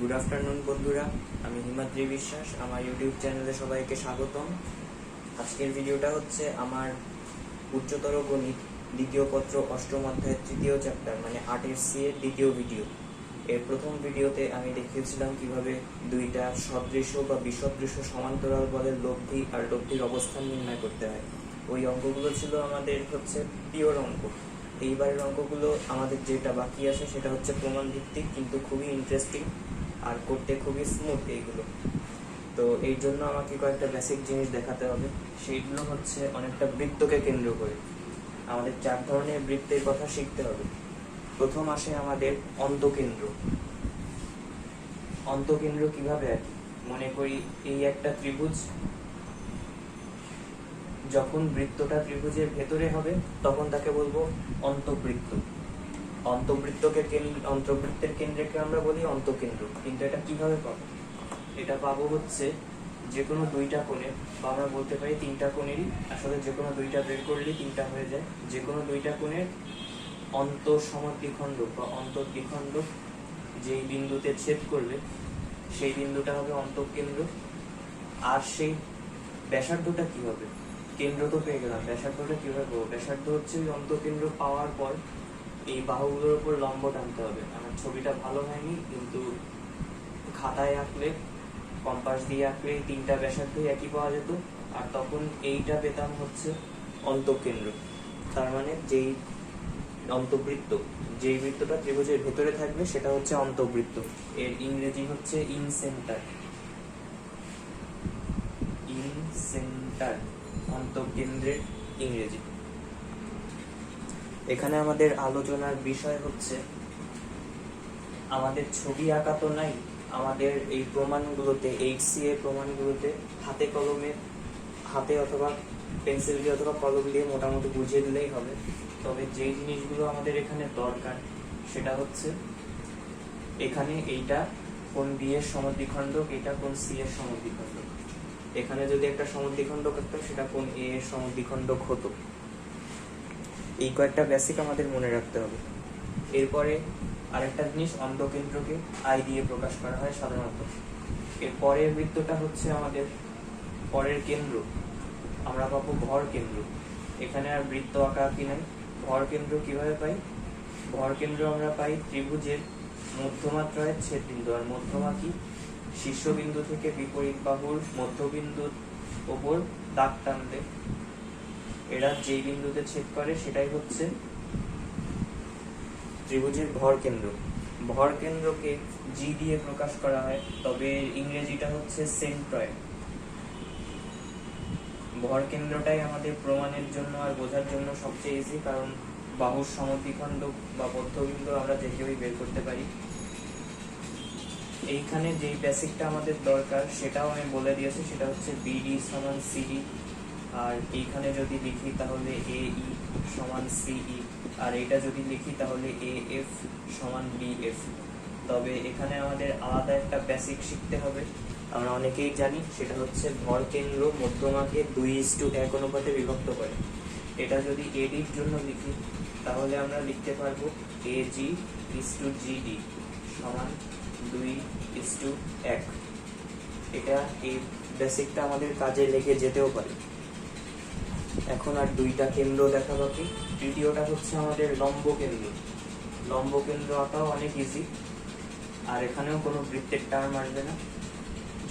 Good afternoon বন্ধুরা, আমি হিমাদ্রি বিশ্বাস। আমার ইউটিউব চ্যানেলে সবাইকে স্বাগতম। আজকের ভিডিওটা হচ্ছে আমার উচ্চতর গণিত দ্বিতীয় পত্র অষ্টম অধ্যায়ের তৃতীয় চ্যাপ্টার মানে 8 সি এর দ্বিতীয় ভিডিও। এর প্রথম ভিডিওতে আমি দেখিয়েছিলাম কিভাবে দুইটা সদৃশ বা বিসদৃশ সমান্তরাল বলের লব্ধি আর লব্ধির অবস্থান নির্ণয় করতে হয়। ওই অঙ্কগুলো ছিল আমাদের হচ্ছে পিওর অঙ্ক। এইবারের অঙ্কগুলো আমাদের যেটা বাকি আছে সেটা হচ্ছে প্রমাণ ভিত্তিক, কিন্তু খুবই ইন্টারেস্টিং আর করতে খুবই স্মুথ এইগুলো। তো এই জন্য আমাকে কয়েকটা বেসিক জিনিস দেখাতে হবে। সেইগুলো হচ্ছে অনেকটা বৃত্তকে কেন্দ্র করে আমাদের 4 ধরনের বৃত্তের কথা শিখতে হবে। প্রথম আসে আমাদের অন্তকেন্দ্র। অন্তকেন্দ্র কিভাবে আঁকি? মনে করি এই একটা ত্রিভুজ, যখন বৃত্তটা ত্রিভুজের ভেতরে হবে তখন তাকে বলবো অন্তবৃত্ত। অন্তবৃত্তের কেন্দ্রকে আমরা বলি অন্তকেন্দ্র। কিন্তু এটা কিভাবে পাবো? এটা পাবো হচ্ছে যে কোনো দুইটা কোণের, বা আমরা বলতে পারি তিনটা কোণেরই, আসলে যে কোনো দুইটা বের করলেই তিনটা হয়ে যায়। যে কোনো দুইটা কোণের অন্তঃসমদ্বিখণ্ড বা অন্তর্দ্বিখণ্ড যেই বিন্দুতে ছেদ করবে সেই বিন্দুটা হবে অন্তঃকেন্দ্র। আর সেই ব্যাসার্ধটা কি হবে? কেন্দ্র তো পেয়ে গেলাম, ব্যাসার্ধটা কিভাবে পাবো? ব্যাসার্ধ হচ্ছে ওই অন্তকেন্দ্র পাওয়ার পর এই বাহুগুলোর উপর লম্ব টানতে হবে। আমার ছবিটা ভালো হয়নি, কিন্তু খাতায় আঁকলে, কম্পাস দিয়ে আঁকলে এই তিনটা ব্যাসার্ধই একই পাওয়া যেত, আর তখন এইটা পেতাম হচ্ছে অন্তকেন্দ্র। তার মানে যেই অন্তবৃত্ত, যেই বৃত্তটা ত্রিভুজের ভেতরে থাকবে সেটা হচ্ছে অন্তবৃত্ত। এর ইংরেজি হচ্ছে ইন সেন্টার। ইন সেন্টার অন্তকেন্দ্রের ইংরেজি। এখানে আমাদের আলোচনার বিষয় হচ্ছে আমাদের ছবি আঁকা তো নাই, আমাদের এই প্রমাণগুলোতে, এইচসি এর প্রমাণগুলোতে হাতে কলমে, হাতে অথবা পেন্সিল দিয়ে অথবা কলম দিয়ে মোটামুটি বুঝিয়ে দিলেই হবে। তবে যেই জিনিসগুলো আমাদের এখানে দরকার সেটা হচ্ছে এখানে এইটা কোন বি এর সমদ্বিখণ্ডক, এটা কোন সি এর সমদ্বিখণ্ডক। এখানে যদি একটা সমদ্বিখণ্ডক থাকতো সেটা কোন এ এর সমদ্বিখণ্ডক হতো। এই কয়েকটা বেসিক আমাদের মনে রাখতে হবে। এরপরে আরেকটা জিনিস, অন্তকেন্দ্রকে আই দিয়ে প্রকাশ করা হয় সাধারণত। এর পরের বৃত্তটা হচ্ছে আমাদের পরের কেন্দ্র, আমরা পাবো ভর কেন্দ্র। এখানে আর বৃত্ত আঁকা আঁকি নাই। ভর কেন্দ্র কিভাবে পাই? ভর কেন্দ্র আমরা পাই ত্রিভুজের মধ্যমাত্রায় ছেদ বিন্দু। আর মধ্যমা কি? শীর্ষবিন্দু থেকে বিপরীত বাহুর মধ্যবিন্দুর ওপর দাগ টানলে এরা যেই বিন্দুতে ছেদ করে সেটাই হচ্ছে ত্রিভুজের ভর কেন্দ্র। ভর কেন্দ্রকে জি দিয়ে প্রকাশ করা হয়, তবে ইংরেজিটা হচ্ছে সেন্ট্রয়েড। ভর কেন্দ্রটাই আমাদের প্রমাণের জন্য আর বোঝার জন্য সবচেয়ে ইজি, কারণ বাহুর সমদ্বিখণ্ড বা মধ্যবিন্দু আমরা যে কেউই বের করতে পারি। এইখানে যেই বেসিকটা আমাদের দরকার সেটাও আমি বলে দিয়েছি, সেটা হচ্ছে বিডি সমান সিডি। আর এইখানে যদি লিখি তাহলে এ ই সমান সিই, আর এটা যদি লিখি তাহলে এ এফ সমান বি এফ। তবে এখানে আমাদের আলাদা একটা বেসিক শিখতে হবে, আমরা অনেকেই জানি, সেটা হচ্ছে ভর কেন্দ্র মধ্যমাকে 2:1 অনুপাতে বিভক্ত করে। এটা যদি এডির জন্য লিখি তাহলে আমরা লিখতে পারবো এজি ইসটু জিডি সমান 2:1। এটা এই বেসিকটা আমাদের কাজে লেগে যেতেও পারে। এখন আর দুইটা কেন্দ্র দেখা বাকি। তৃতীয়টা হচ্ছে আমাদের লম্ব কেন্দ্র। লম্ব কেন্দ্র আঁকাও অনেক ইজি, আর এখানেও কোনো বৃত্তের টার্ম আসবে না।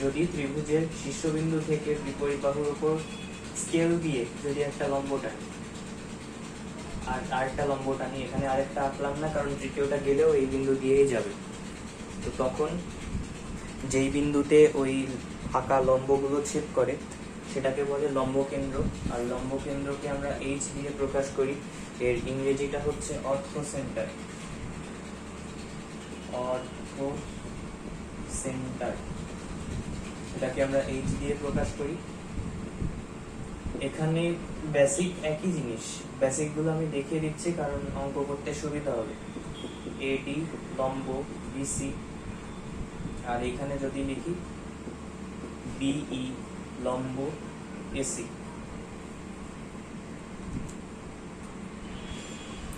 যদি ত্রিভুজের শীর্ষবিন্দু থেকে বিপরীত বাহুর উপর স্কেল দিয়ে যদি একটা লম্ব টানি, আর আরেকটা লম্ব টানি, এখানে আরেকটা আঁকলাম না কারণ তৃতীয়টা গেলেও এই বিন্দু দিয়েই যাবে, তো তখন যেই বিন্দুতে ওই আঁকা লম্বগুলো ছেদ করে সেটাকে বলে লম্ব কেন্দ্র। আর লম্ব কেন্দ্রকে আমরা এইচ দিয়ে প্রকাশ করি। এর ইংরেজিটা হচ্ছে অর্থ সেন্টার। অর্থ সেন্টার, এটাকে আমরা এইচ দিয়ে প্রকাশ করি। এখানে বেসিক একই জিনিস, বেসিক গুলো আমি দেখিয়ে দিচ্ছি কারণ অঙ্ক করতে সুবিধা হবে। এডি লম্ব বিসি, আর এখানে যদি লিখি বিই লম্ব এসি।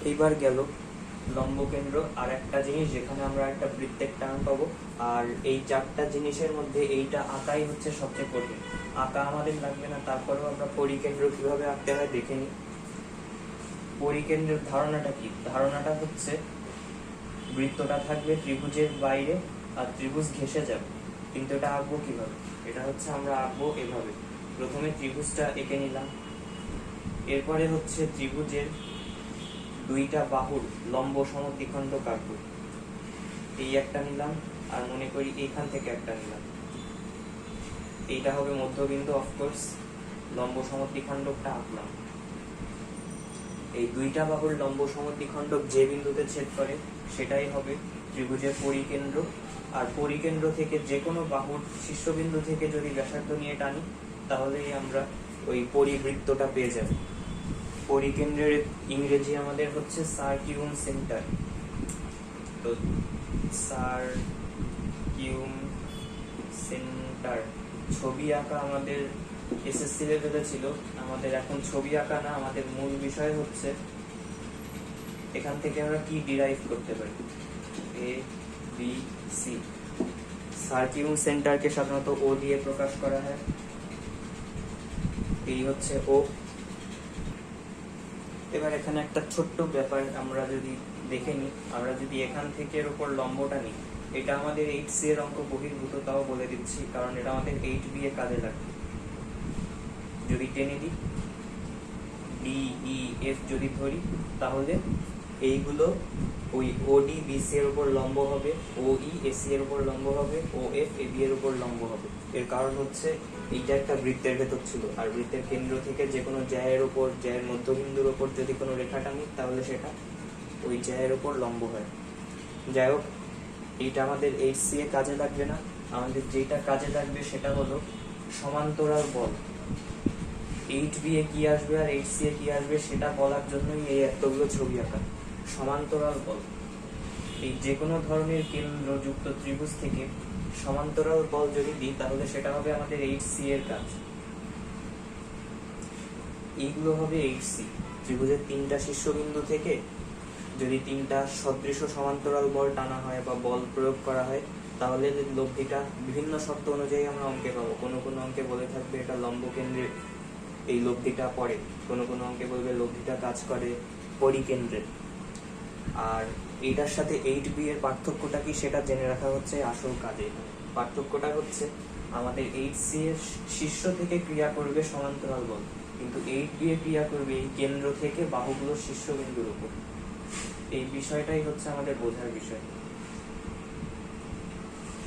এইবার গেল লম্বকেন্দ্র, আর একটা জিনিস যেখানে আমরা একটা বৃত্তের টার্ম পাবো। আর এই চারটা জিনিসের মধ্যে এইটা আঁকাই হচ্ছে সবচেয়ে কঠিন। আঁকা আমাদের লাগবে না, তারপরেও আমরা পরিকেন্দ্র কিভাবে আঁকতে হয় দেখে নিই। পরিকেন্দ্রের ধারণাটা কি? ধারণাটা হচ্ছে বৃত্তটা থাকবে ত্রিভুজের বাইরে আর ত্রিভুজ ঘেঁষে যাবে, কিন্তু এটা আঁকবো কিভাবে? এটা হচ্ছে আমরা আঁকবো এভাবে। প্রথমে ত্রিভুজটা এঁকে নিলাম, এরপরে হচ্ছে ত্রিভুজের দুইটা বাহুর লম্ব সমদ্বিখণ্ডক আঁকবো। এই একটা নিলাম, আর মনে করি এইখান থেকে একটা নিলাম, এইটা হবে মধ্যবিন্দু। অফকোর্স লম্ব সমদ্বিখণ্ডকটা আঁকলাম। এই দুইটা বাহুর লম্ব সমদ্বিখণ্ডক যে বিন্দুতে ছেদ করে সেটাই হবে ত্রিভুজের পরিকেন্দ্র। আর পরিকেন্দ্র থেকে যে কোনো বাহুর শীর্ষবিন্দু থেকে যদি ব্যাসার্ধ নিয়ে টানি তাহলেই আমরা ওই পরিবৃত্তটা পেয়ে যাব। পরিকেন্দ্রের ইংরেজি আমাদের হচ্ছে সার্কিউম সেন্টার। তো সার্কিউম সেন্টার ছবি আঁকা আমাদের এসএসসি লেভেলে ছিল। আমাদের এখন ছবি আঁকা না, আমাদের মূল বিষয় হচ্ছে এখান থেকে আমরা কি ডিরাইভ করতে পারি। A B C. সার্কিউম সেন্টারকে সাধারণত ও দিয়ে প্রকাশ করা হয়। এই হচ্ছে ও। এবার এখানে একটা ছোট্ট ব্যাপার আমরা যদি দেখে নিই, আমরা যদি এখান থেকে এর উপর লম্বটা নিই, এটা আমাদের 8C এর অঙ্ক বহির্ভূত, তাও বলে দিচ্ছি কারণ এটা আমাদের 8B এ কাজে লাগবে। যদি টেনে দিই ডি ই এফ যদি ধরি, তাহলে এইগুলো ওই ওডি বিসি এর উপর লম্ব হবে, ও ই এসি এর উপর লম্ব হবে, ও এফ এবি এর উপর লম্ব হবে। এর কারণ হচ্ছে এইটা একটা বৃত্তের ভেতর ছিল, আর বৃত্তের কেন্দ্র থেকে যে কোনো জ্যায়ের উপর, জ্যায়ের মধ্যবিন্দুর উপর যদি কোনো রেখা টানি তাহলে সেটা ওই জ্যায়ের উপর লম্ব হয়। যাই হোক, এইটা আমাদের 8C এ কাজে লাগবে না। আমাদের যেটা কাজে লাগবে সেটা হলো সমান্তরাল বল। 8B এ কি আসবে আর 8C এ কি আসবে সেটা বলার জন্যই এই এতগুলো ছবি আঁকা। সমান্তরাল বল, এই যে কোনো ধরনের কেন্দ্রযুক্ত ত্রিভুজ থেকে সমান্তরাল বল যদি দিই তাহলে সেটা হবে আমাদের 8C এর কাজ। এইগুলো হবে 8C। ত্রিভুজের তিনটা শীর্ষবিন্দু থেকে যদি তিনটা সদৃশ সমান্তরাল বল টানা হয় বা বল প্রয়োগ করা হয় তাহলে লব্ধিটা বিভিন্ন শর্ত অনুযায়ী আমরা অঙ্কে পাবো। কোনো কোনো অঙ্কে বলে থাকবে এটা লম্ব কেন্দ্রে এই লব্ধিটা পড়ে, কোনো কোনো অঙ্কে বলবে লব্ধিটা কাজ করে পরিকেন্দ্রে। আর এইটার সাথে 8B এর পার্থক্যটা কি সেটা জেনে রাখা হচ্ছে আসল কাজে। পার্থক্যটা হচ্ছে আমাদের 8C এর শীর্ষ থেকে ক্রিয়া করবে সমান্তরাল বল, কিন্তু 8B এ ক্রিয়া করবে এই কেন্দ্র থেকে বাহুগুলোর শীর্ষবিন্দুর উপর। এই বিষয়টাই হচ্ছে আমাদের বোঝার বিষয়।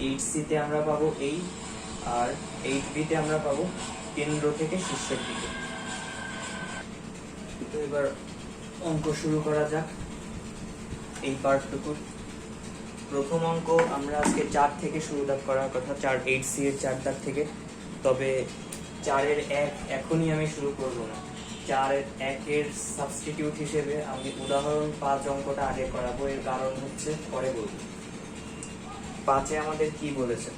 8C তে আমরা পাবো এই, আর 8B তে আমরা পাবো কেন্দ্র থেকে শীর্ষের দিকে। তো এবার অঙ্ক শুরু করা যাক। এই পার্টটুকু প্রথম অঙ্ক আমরা আজকে 4 থেকে শুরু করার কথা, 8C এর 4 দাগ থেকে। তবে 4-এর 1 এখনই আমি শুরু করব না। 4-এর 1-এর সাবস্টিটিউট হিসেবে আমি উদাহরণ 5 অঙ্কটা আগে করাবো। এর কারণ হচ্ছে পরে বলবো। 5-এ আমাদের কি বলেছে?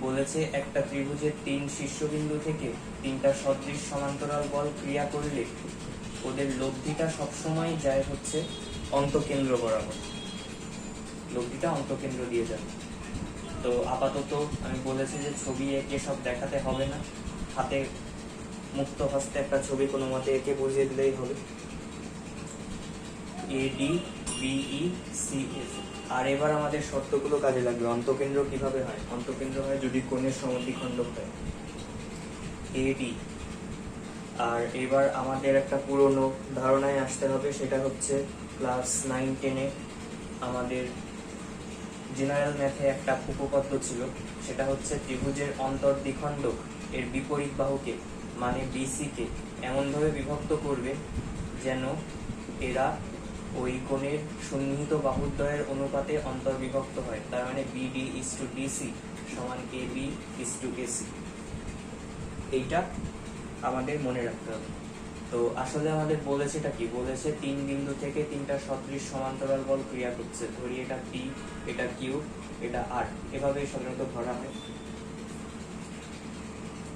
বলেছে একটা ত্রিভুজের 3 শীর্ষবিন্দু থেকে 3টা সদৃশ সমান্তরাল বল ক্রিয়া করলে ওদের লব্ধিটা সবসময় যায় হচ্ছে অন্তকেন্দ্র বরাবর। লব্ধিটা অন্তকেন্দ্র দিয়ে যাবে। তো আপাতত আমি বলেছি যে ছবি এঁকে সব দেখাতে হবে না, হাতে মুক্ত হস্তে একটা ছবি কোনো মতে এঁকে বুঝিয়ে দিলেই হবে। AD BE CF। আর এবার আমাদের শর্তগুলো কাজে লাগবে। অন্তকেন্দ্র কিভাবে হয়? অন্তকেন্দ্র হয় যদি কোণের সমদ্বিখণ্ডক হয় AD। আর এবার আমাদের একটা পুরনো ধারণায় আসতে হবে, সেটা হচ্ছে ক্লাস 9-10-এ আমাদের জেনারেল ম্যাথে একটা উপপাদ্য ছিল, সেটা হচ্ছে ত্রিভুজের অন্তর্দ্বিখণ্ডক এর বিপরীত বাহুকে মানে BC কে এমনভাবে বিভক্ত করবে যেন এরা ওই কোণের সন্নিহিত বাহুদ্বয়ের অনুপাতে অন্তর্বিভক্ত হয়। তার মানে BD/DC সমান AB/AC। এইটা আমাদের মনে রাখতে হবে। তো আসলে আমাদের বলেছে এটা কি? বলেছে 3 বিন্দু থেকে 3টা সদৃশ সমান্তরাল বল ক্রিয়া করছে। ধরি এটা P, এটা Q, এটা R, এভাবেই সাধারণত ধরা হয়।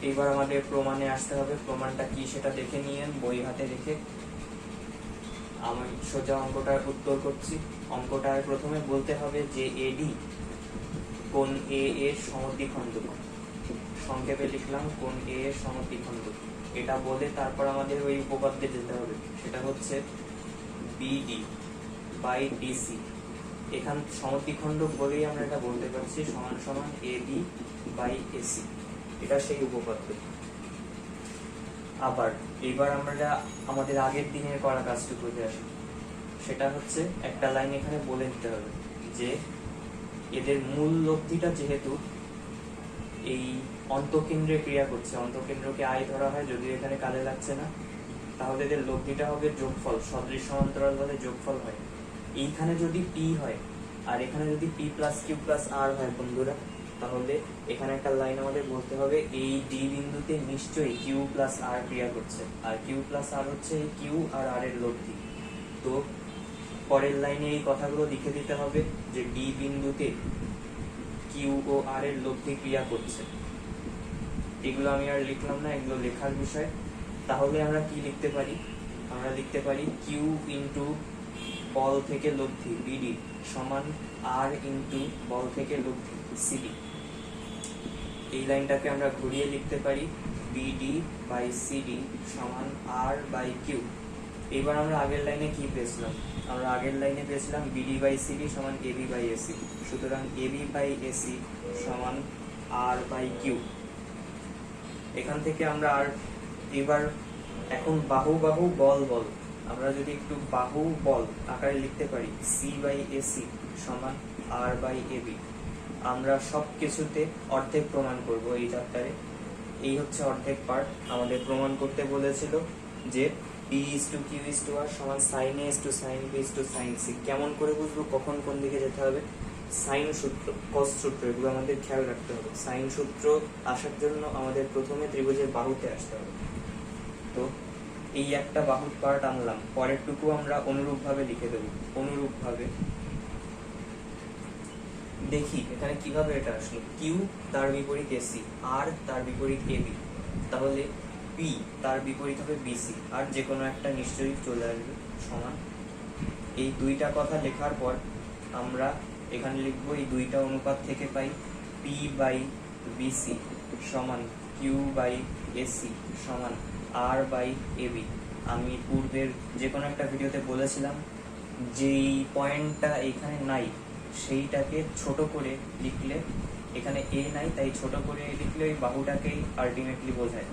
এবার আমাদের প্রমাণে আসতে হবে। প্রমাণটা কি সেটা দেখে নিয়ে বই হাতে রেখে আমি সোজা অঙ্কটার উত্তর করছি। অঙ্কটায় প্রথমে বলতে হবে যে এডি কোণ এ এর সমদ্বিখণ্ডক, সংক্ষেপে লিখলাম কোণ এ এর সমদ্বিখণ্ডক। এটা বলে তারপর আমাদের ওই উপপাদ্যে যেতে হবে, সেটা হচ্ছে বিডি বাই ডিসি। এখান সমদ্বিখণ্ডক বলেই আমরা এটা বলতে পারছি সমান সমান এবি বাই এসি, এটা সেই উপপাদ্য। আবার এবার আমরা আমাদের আগের দিনের করা কাজটুকুতে আসি, সেটা হচ্ছে একটা লাইন এখানে বলে দিতে হবে যে এদের মূল লব্ধিটা যেহেতু এই অন্তঃকেন্দ্রে ক্রিয়া করছে, অন্তঃকেন্দ্রকে আই ধরা হয়, যদিও এখানে কাজে লাগছে না, তাহলে এদের লব্ধিটা হবে যোগফল, সদৃশ সমান্তরাল বলে যোগফল হয়। এইখানে যদি পি হয় আর এখানে যদি পি প্লাস কিউ প্লাস আর হয় বন্ধুরা, তাহলে এখানে একটা লাইন আমাদের বলতে হবে এই ডি বিন্দুতে নিশ্চয়ই কিউ প্লাস আর ক্রিয়া করছে, আর কিউ প্লাস আর হচ্ছে এই কিউ আর আর এর লব্ধি। তো পরের লাইনে এই কথাগুলো লিখে দিতে হবে যে ডি বিন্দুতে কিউ ও আর এর লব্ধি ক্রিয়া করছে। এগুলো আমি আর লিখলাম না, এগুলো লেখার বিষয়। তাহলে আমরা কি লিখতে পারি? আমরা লিখতে পারি কিউ ইন্টু বল থেকে লব্ধি বিডি সমান আর ইন্টু বল থেকে লব্ধি সিডি। এই লাইনটাকে আমরা ঘুরিয়ে লিখতে পারি বিডি বাই সিডি সমান আর বাই কিউ। এবার আমরা আগের লাইনে কি পেয়েছিলাম? আমরা আগের লাইনে পেয়েছিলাম বিডি বাই সিডি সমান এবি বাই এসি। সুতরাং এবি বাই এসি সমান আর বাই কিউ। এখান থেকে আমরা আর এবার এখন বাহু বাহু বল বল, আমরা যদি একটু বাহু বল আকারে লিখতে পারি সি বাই এসি সমান আর বাই এবি। আমরা সব কিছুতে অর্ধেক প্রমাণ করব এই চ্যাপ্টারে। এই হচ্ছে অর্ধেক পার্ট। আমাদের প্রমাণ করতে বলেছিল যে P is to Q is to R সমান sine A is to sine B is to sine C. কেমন করে বুঝবো কখন কোন দিকে যেতে হবে? সাইন সূত্র, কস সূত্র, এগুলো আমাদের খেয়াল রাখতে হবে। সাইন সূত্র আসার জন্য আমাদের প্রথমে ত্রিভুজের বাহুতে আসতে হবে। তো এই একটা বাহুর পার্ট আনলাম, পরেরটুকু আমরা অনুরূপভাবে লিখে দেব। অনুরূপভাবে দেখি এখানে কিভাবে এটা আসলো। কিউ তার বিপরীত এসি, আর তার বিপরীত এবি, তাহলে পি তার বিপরীত হবে বিসি, আর যে কোনো একটা নিশ্চয়ই চলে আসবে সমান। এই দুইটা কথা লেখার পর আমরা এখানে লিখবো এই দুইটা অনুপাত থেকে পাই পি বাই বিসি সমান কিউ বাই এসি সমান আর বাই এবি। আমি পূর্বের যে কোনো একটা ভিডিওতে বলেছিলাম যেই পয়েন্টটা এখানে নাই সেইটাকে ছোট করে লিখলে, এখানে এ নাই তাই ছোট করে লিখলে ওই বাহুটাকেই আলটিমেটলি বোঝায়,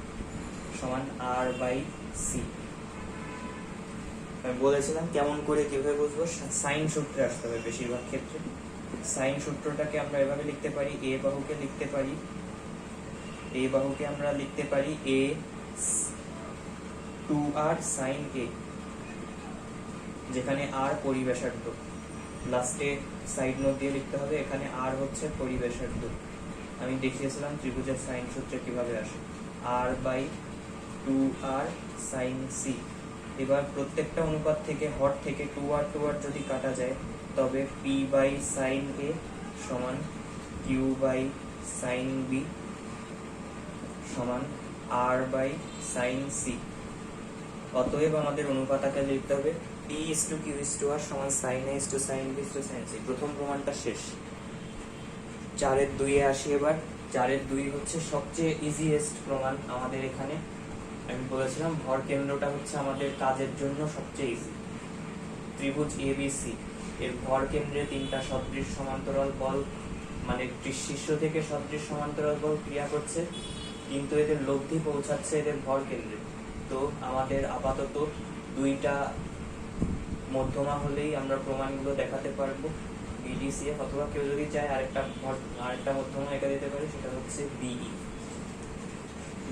সমান আর বাই সি। আমি বলেছিলাম কেমন করে কিভাবে বুঝবো, সাইন সূত্রে আসতে হবে বেশিরভাগ ক্ষেত্রে। সাইন সূত্রটাকে আমরা এভাবে লিখতে পারি, এ বাহুকে লিখতে পারি, এ বাহুকে আমরা লিখতে পারি এ 2r sin a, যেখানে আর পরিবেশার্ধ, লাস্টে সাইড নোট দিয়ে লিখতে হবে এখানে আর হচ্ছে পরিবেশার্ধ। আমি দেখিয়েছিলাম ত্রিভুজের সাইন সূত্রে কিভাবে আসে, r by 2r sin c। এবার প্রত্যেকটা অনুপাত থেকে হর থেকে 2r যদি কাটা যায় তবে p বাই sin a সমান q বাই sin b সমান r বাই sin c। অতএব আমাদের অনুপাতকে লিখতে হবে p is to q is to r সমান sin a is to sin b is to sin c। প্রথম প্রমাণটা শেষ। 4-এর 2-এ আসি এবার। 4-এর 2 হচ্ছে সবচেয়ে ইজিয়েস্ট প্রমাণ আমাদের এখানে। আমি বলেছিলাম ভর কেন্দ্রটা হচ্ছে আমাদের কাজের জন্য সবচেয়ে ইজি। ত্রিভুজ ABC এর ভর কেন্দ্রে তিনটা সদৃশ সমান্তরাল বল, মানে শীর্ষ থেকে সদৃশ সমান্তরাল বল ক্রিয়া করছে, কিন্তু এদের লব্ধি পৌঁছাচ্ছে এদের ভর কেন্দ্রে। তো আমাদের আপাতত দুইটা মধ্যমা হলেই আমরা প্রমাণগুলো দেখাতে পারবো, BDCF, অথবা কেউ যদি চায় আরেকটা মধ্যমা এঁকে দিতে পারে, সেটা হচ্ছে BE।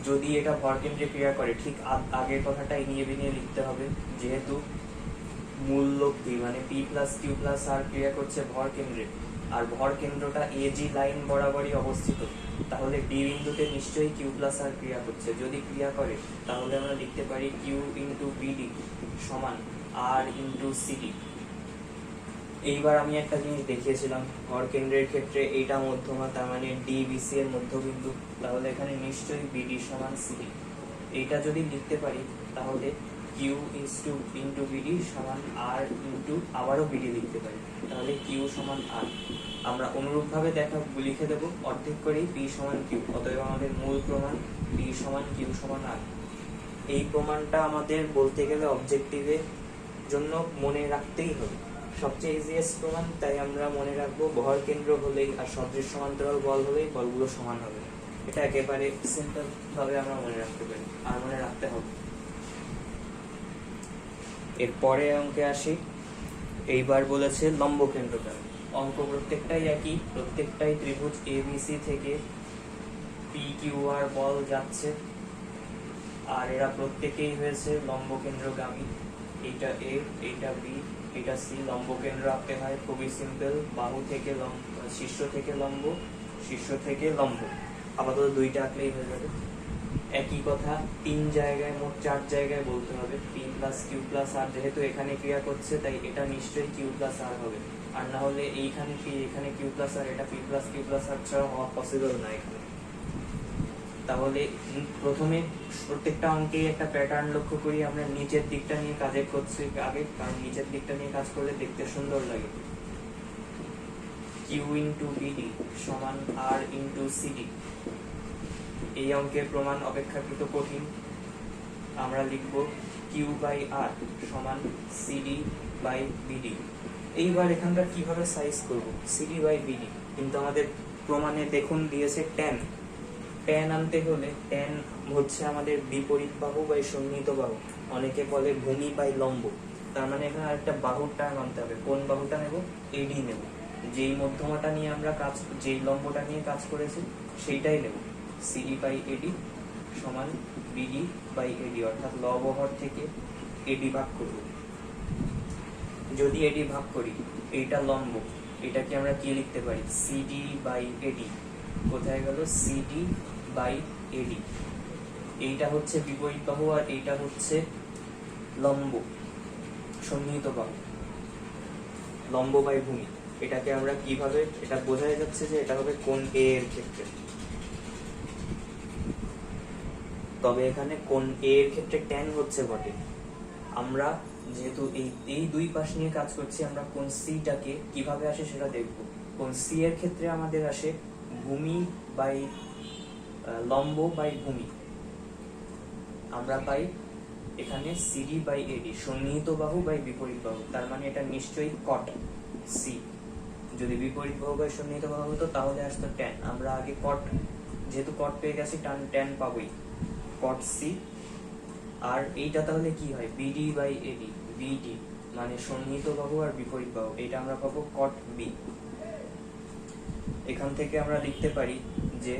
যদি এটা ভর কেন্দ্রে ক্রিয়া করে, ঠিক আগের কথাটাই নিয়ে লিখতে হবে, যেহেতু মূল লব্ধি মানে P প্লাস কিউ প্লাস আর ক্রিয়া করছে ভর কেন্দ্রে, আর ভর কেন্দ্রটা AG লাইন বরাবরই অবস্থিত, তাহলে ডি বিন্দুতে নিশ্চয়ই কিউ প্লাস আর ক্রিয়া করছে। যদি ক্রিয়া করে তাহলে আমরা লিখতে পারি কিউ ইন্টু বিডি সমান আর ইন্টু সিডি। এইবার আমি একটা জিনিস দেখিয়েছিলাম, ভর কেন্দ্রের ক্ষেত্রে এইটা মধ্যমা, তার মানে ডিবিসি এর মধ্যবিন্দু, তাহলে এখানে নিশ্চয়ই বিডি সমান সিডি। এইটা যদি লিখতে পারি তাহলে কিউ ইন্টু বিডি সমান আর ইন্টু আবারও বিডি লিখতে পারি, তাহলে কিউ সমান আর। আমরা অনুরূপভাবে লিখে দেবো অর্ধেক করেই পি সমান কিউ, অতএব আমাদের মূল প্রমাণ পি সমান কিউ সমান আর। এই প্রমাণটা আমাদের বলতে গেলে অবজেক্টিভের জন্য মনে রাখতেই হবে, সবচেয়ে ইজিয়েস্ট প্রমাণ, তাই আমরা মনে রাখবো ভর কেন্দ্র হলেই আর সদৃশ সমান্তরাল বল হলেই বলগুলো সমান হবে। এটা একেবারে সিম্পল ভাবে আমরা মনে রাখতে পারি আর মনে রাখতে হবে। এরপরে অঙ্কে আসি। এইবার বলেছে লম্ব কেন্দ্রটা। অঙ্ক প্রত্যেকটাই একই, প্রত্যেকটাই ত্রিভুজ এবিসি থেকে পি কিউ আর বল যাচ্ছে, আর এরা প্রত্যেকেই হয়েছে লম্ব কেন্দ্রগামী। এইটা এ, এইটা বি, এটা সি। লম্ব কেন্দ্র আঁকতে হয় খুবই সিম্পল, বাহু থেকে শীর্ষ থেকে লম্ব, শীর্ষ থেকে লম্ব। আপাতত দুইটা আঁকলেই হয়ে যাবে। একই কথা 3 জায়গায়, মোট 4 জায়গায় বলতে হবে। পি প্লাস কিউ প্লাস আর, যেহেতু এখানে ক্রিয়া করছে তাই এটা নিশ্চয়ই কিউ প্লাস আর হবে, আর না হলে এইখানে পি এখানে কিউ প্লাস আর, এটা পি প্লাস কিউ প্লাস আর ছাড়া হওয়া পসিবল না এখানে। তাহলে প্রথমে প্রত্যেকটা অঙ্কে একটা প্যাটার্ন লক্ষ্য করি, আমরা নিচের দিকটা নিয়ে কাজ করছি আগে, কারণ নিচের দিকটা নিয়ে কাজ করলে দেখতে সুন্দর লাগে। কিউ ইন্টু বিডি সমান আর ইন্টু সিডি। এই অঙ্কের প্রমাণ অপেক্ষাকৃত কঠিন। আমরা লিখব কিউ বাই আর সমান সিডি বাই বিডি। এইবার এখানকার কিভাবে সাইজ করব, সিডি বাই বিডি, কিন্তু আমাদের প্রমাণে দেখুন দিয়েছে ট্যান। ট্যান আনতে হলে, ট্যান হচ্ছে আমাদের বিপরীত বাহু বাই সন্নিহিত বাহু, অনেকে বলে ভূমি বাই লম্ব। তার মানে এখানে আরেকটা বাহুর টার্ম আনতে হবে। কোন বাহুটা নেব? এডি নেব। যেই মধ্যমাটা নিয়ে আমরা যেই লম্বটা নিয়ে কাজ করেছি সেইটাই নেব। সিডি বাই এডি সমান বিডি বাই এডি, অর্থাৎ লবহর থেকে এডি ভাগ করব। যদি এডি ভাগ করি, এইটা লম্ব, এটাকে আমরা কি লিখতে পারি? CD by AD. কোথায় গেল? CD by AD. এইটা হচ্ছে বিপরীত বাহু আর এইটা হচ্ছে লম্ব, সন্নিহিত বাহু, লম্ব বাই ভূমি। এটাকে আমরা কিভাবে, এটা বোঝাই যাচ্ছে যে এটা হবে কোণ এ এর ক্ষেত্রে। তবে এখানে কোণ এ এর ক্ষেত্রে ট্যান হচ্ছে বটে। আমরা যেহেতু এই দুই পাশ নিয়ে কাজ করছি, আমরা কোণ সিটাকে কিভাবে আসে সেটা দেখব। কোণ সি এর ক্ষেত্রে আমাদের আসে ভূমি বাই লম্ব বাই ভূমি। আমরা পাই এখানে সিডি বাই এডি, সন্নিহিত বাহু বাই বিপরীত বাহু। তার মানে এটা নিশ্চয়ই কট সি। যদি বিপরীত বাহু বাই সন্নিহিত বাহু হতো তাহলে আসতো ট্যান। আমরা আগে কট, যেহেতু কট পেয়ে গেছি, ট্যান পাবোই, কট সি। আর এইটা তাহলে কি হয়? BD by AD. বিডি মানে সন্নিহিত বাহু আর বিপরীত বাহু, এটা আমরা পাবো কট বি। এখান থেকে আমরা লিখতে পারি যে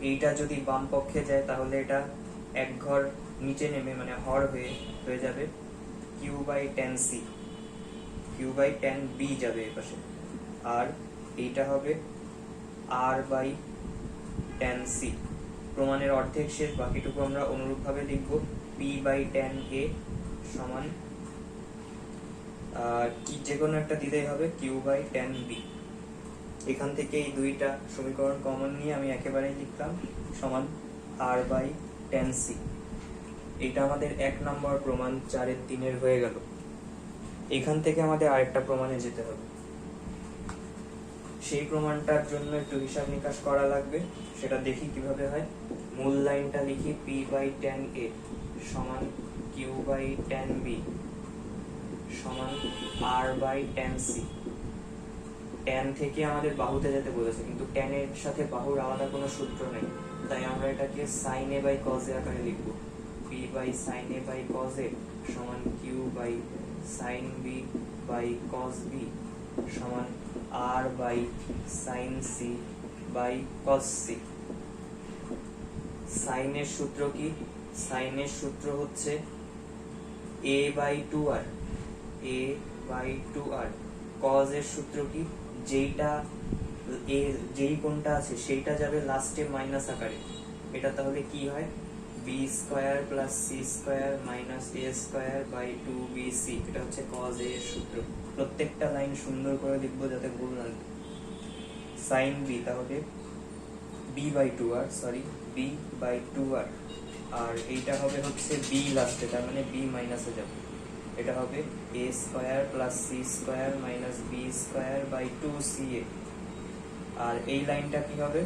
এইটা যদি বাম পক্ষে যায় তাহলে এটা এক ঘর নিচে নেমে, মানে হর হয়ে যাবে Q by tan C. Q by tan B যাবে এই পাশে, আর এইটা হবে আর বাই ট্যান সি। প্রমাণের অর্ধেক শেষ, বাকিটুকু আমরা অনুরূপভাবে লিখব। পি বাই ট্যান এ সমান যে কোনো একটা দিলেই হবে কিউ বাই ট্যান বি। এখান থেকে এই দুইটা সমীকরণ কমন নিয়ে আমি একেবারেই লিখলাম সমান আর বাই ট্যান সি। এটা আমাদের 1 নম্বর প্রমাণ 4/3 হয়ে গেল। এখান থেকে আমাদের আরেকটা প্রমাণে যেতে হবে। সেই প্রমাণটার জন্য একটু হিসাব নিকাশ করা লাগবে, সেটা দেখি কিভাবে হয়। মূল লাইনটা লিখি, পি বাই ট্যান এ সমান কিউ বাই ট্যান বি সমান R by tan C. Tan থেকে আমাদের বাহুতে যেতে বলেছে, কিন্তু ট্যানের সাথে বাহুর আলাদা কোনো সূত্র নেই, তাই আমরা এটাকে sine A by cos A আকারে লিখব। P by sine A by cos A সমান Q by sine B by cos B সমান R by sine C by cos C. সাইনের সূত্র কি? সাইনের সূত্র হচ্ছে A by two R, A by two R. Cos এর সূত্র কি? যেই কোণটা আছে সেইটা যাবে লাস্টে মাইনাস আকারে। এটা তাহলে কি হয়? B square plus C square minus A square by 2bc। এটা হচ্ছে কজ এ এর সূত্র। প্রত্যেকটা লাইন সুন্দর করে লিখবো যাতে ভুল না লাগে। সাইন বি তাহলে বি বাই টু আর আর এইটা হবে হচ্ছে বি লাস্টে, তার মানে বি মাইনাসে যাবে। এটা হবে A square plus C square minus B square by 2ca। আর এই লাইনটা কি হবে,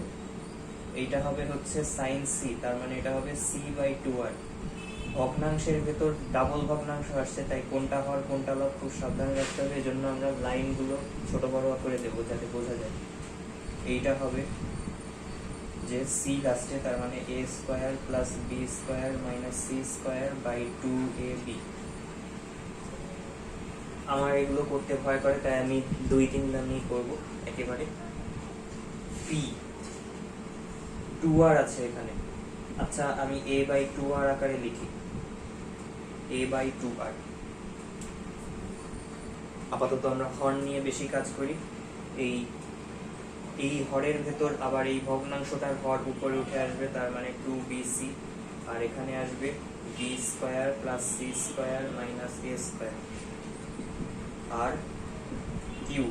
এইটা হবে হচ্ছে সাইন সি, তার মানে এটা হবে সি বাই 2r। ভগ্নাংশের ভেতর ডাবল ভগ্নাংশ আসছে, তাই কোনটা হর কোনটা লব খুব সাবধানে রাখতে হবে। এই জন্য আমরা লাইনগুলো ছোট বড় করে দেবো যাতে বোঝা যায়। এইটা হবে যে সি লাস্টে, তার মানে A square plus B square minus C square by 2ab। আমার এগুলো করতে ভয় করে, তাই আমি 2-3 লাইন নিয়ে করবো একেবারে। পি 2r আছে এখানে, আচ্ছা আমি a বাই 2r আকারে লিখি, a বাই 2r। আপাতত আমরা হর নিয়ে বেশি কাজ করি। এই হরের ভেতর আবার এই ভগ্নাংশটার হর উপরে উঠে আসবে, তার মানে 2bc। আর এখানে আসবে b square plus C square minus a square. আর কিউ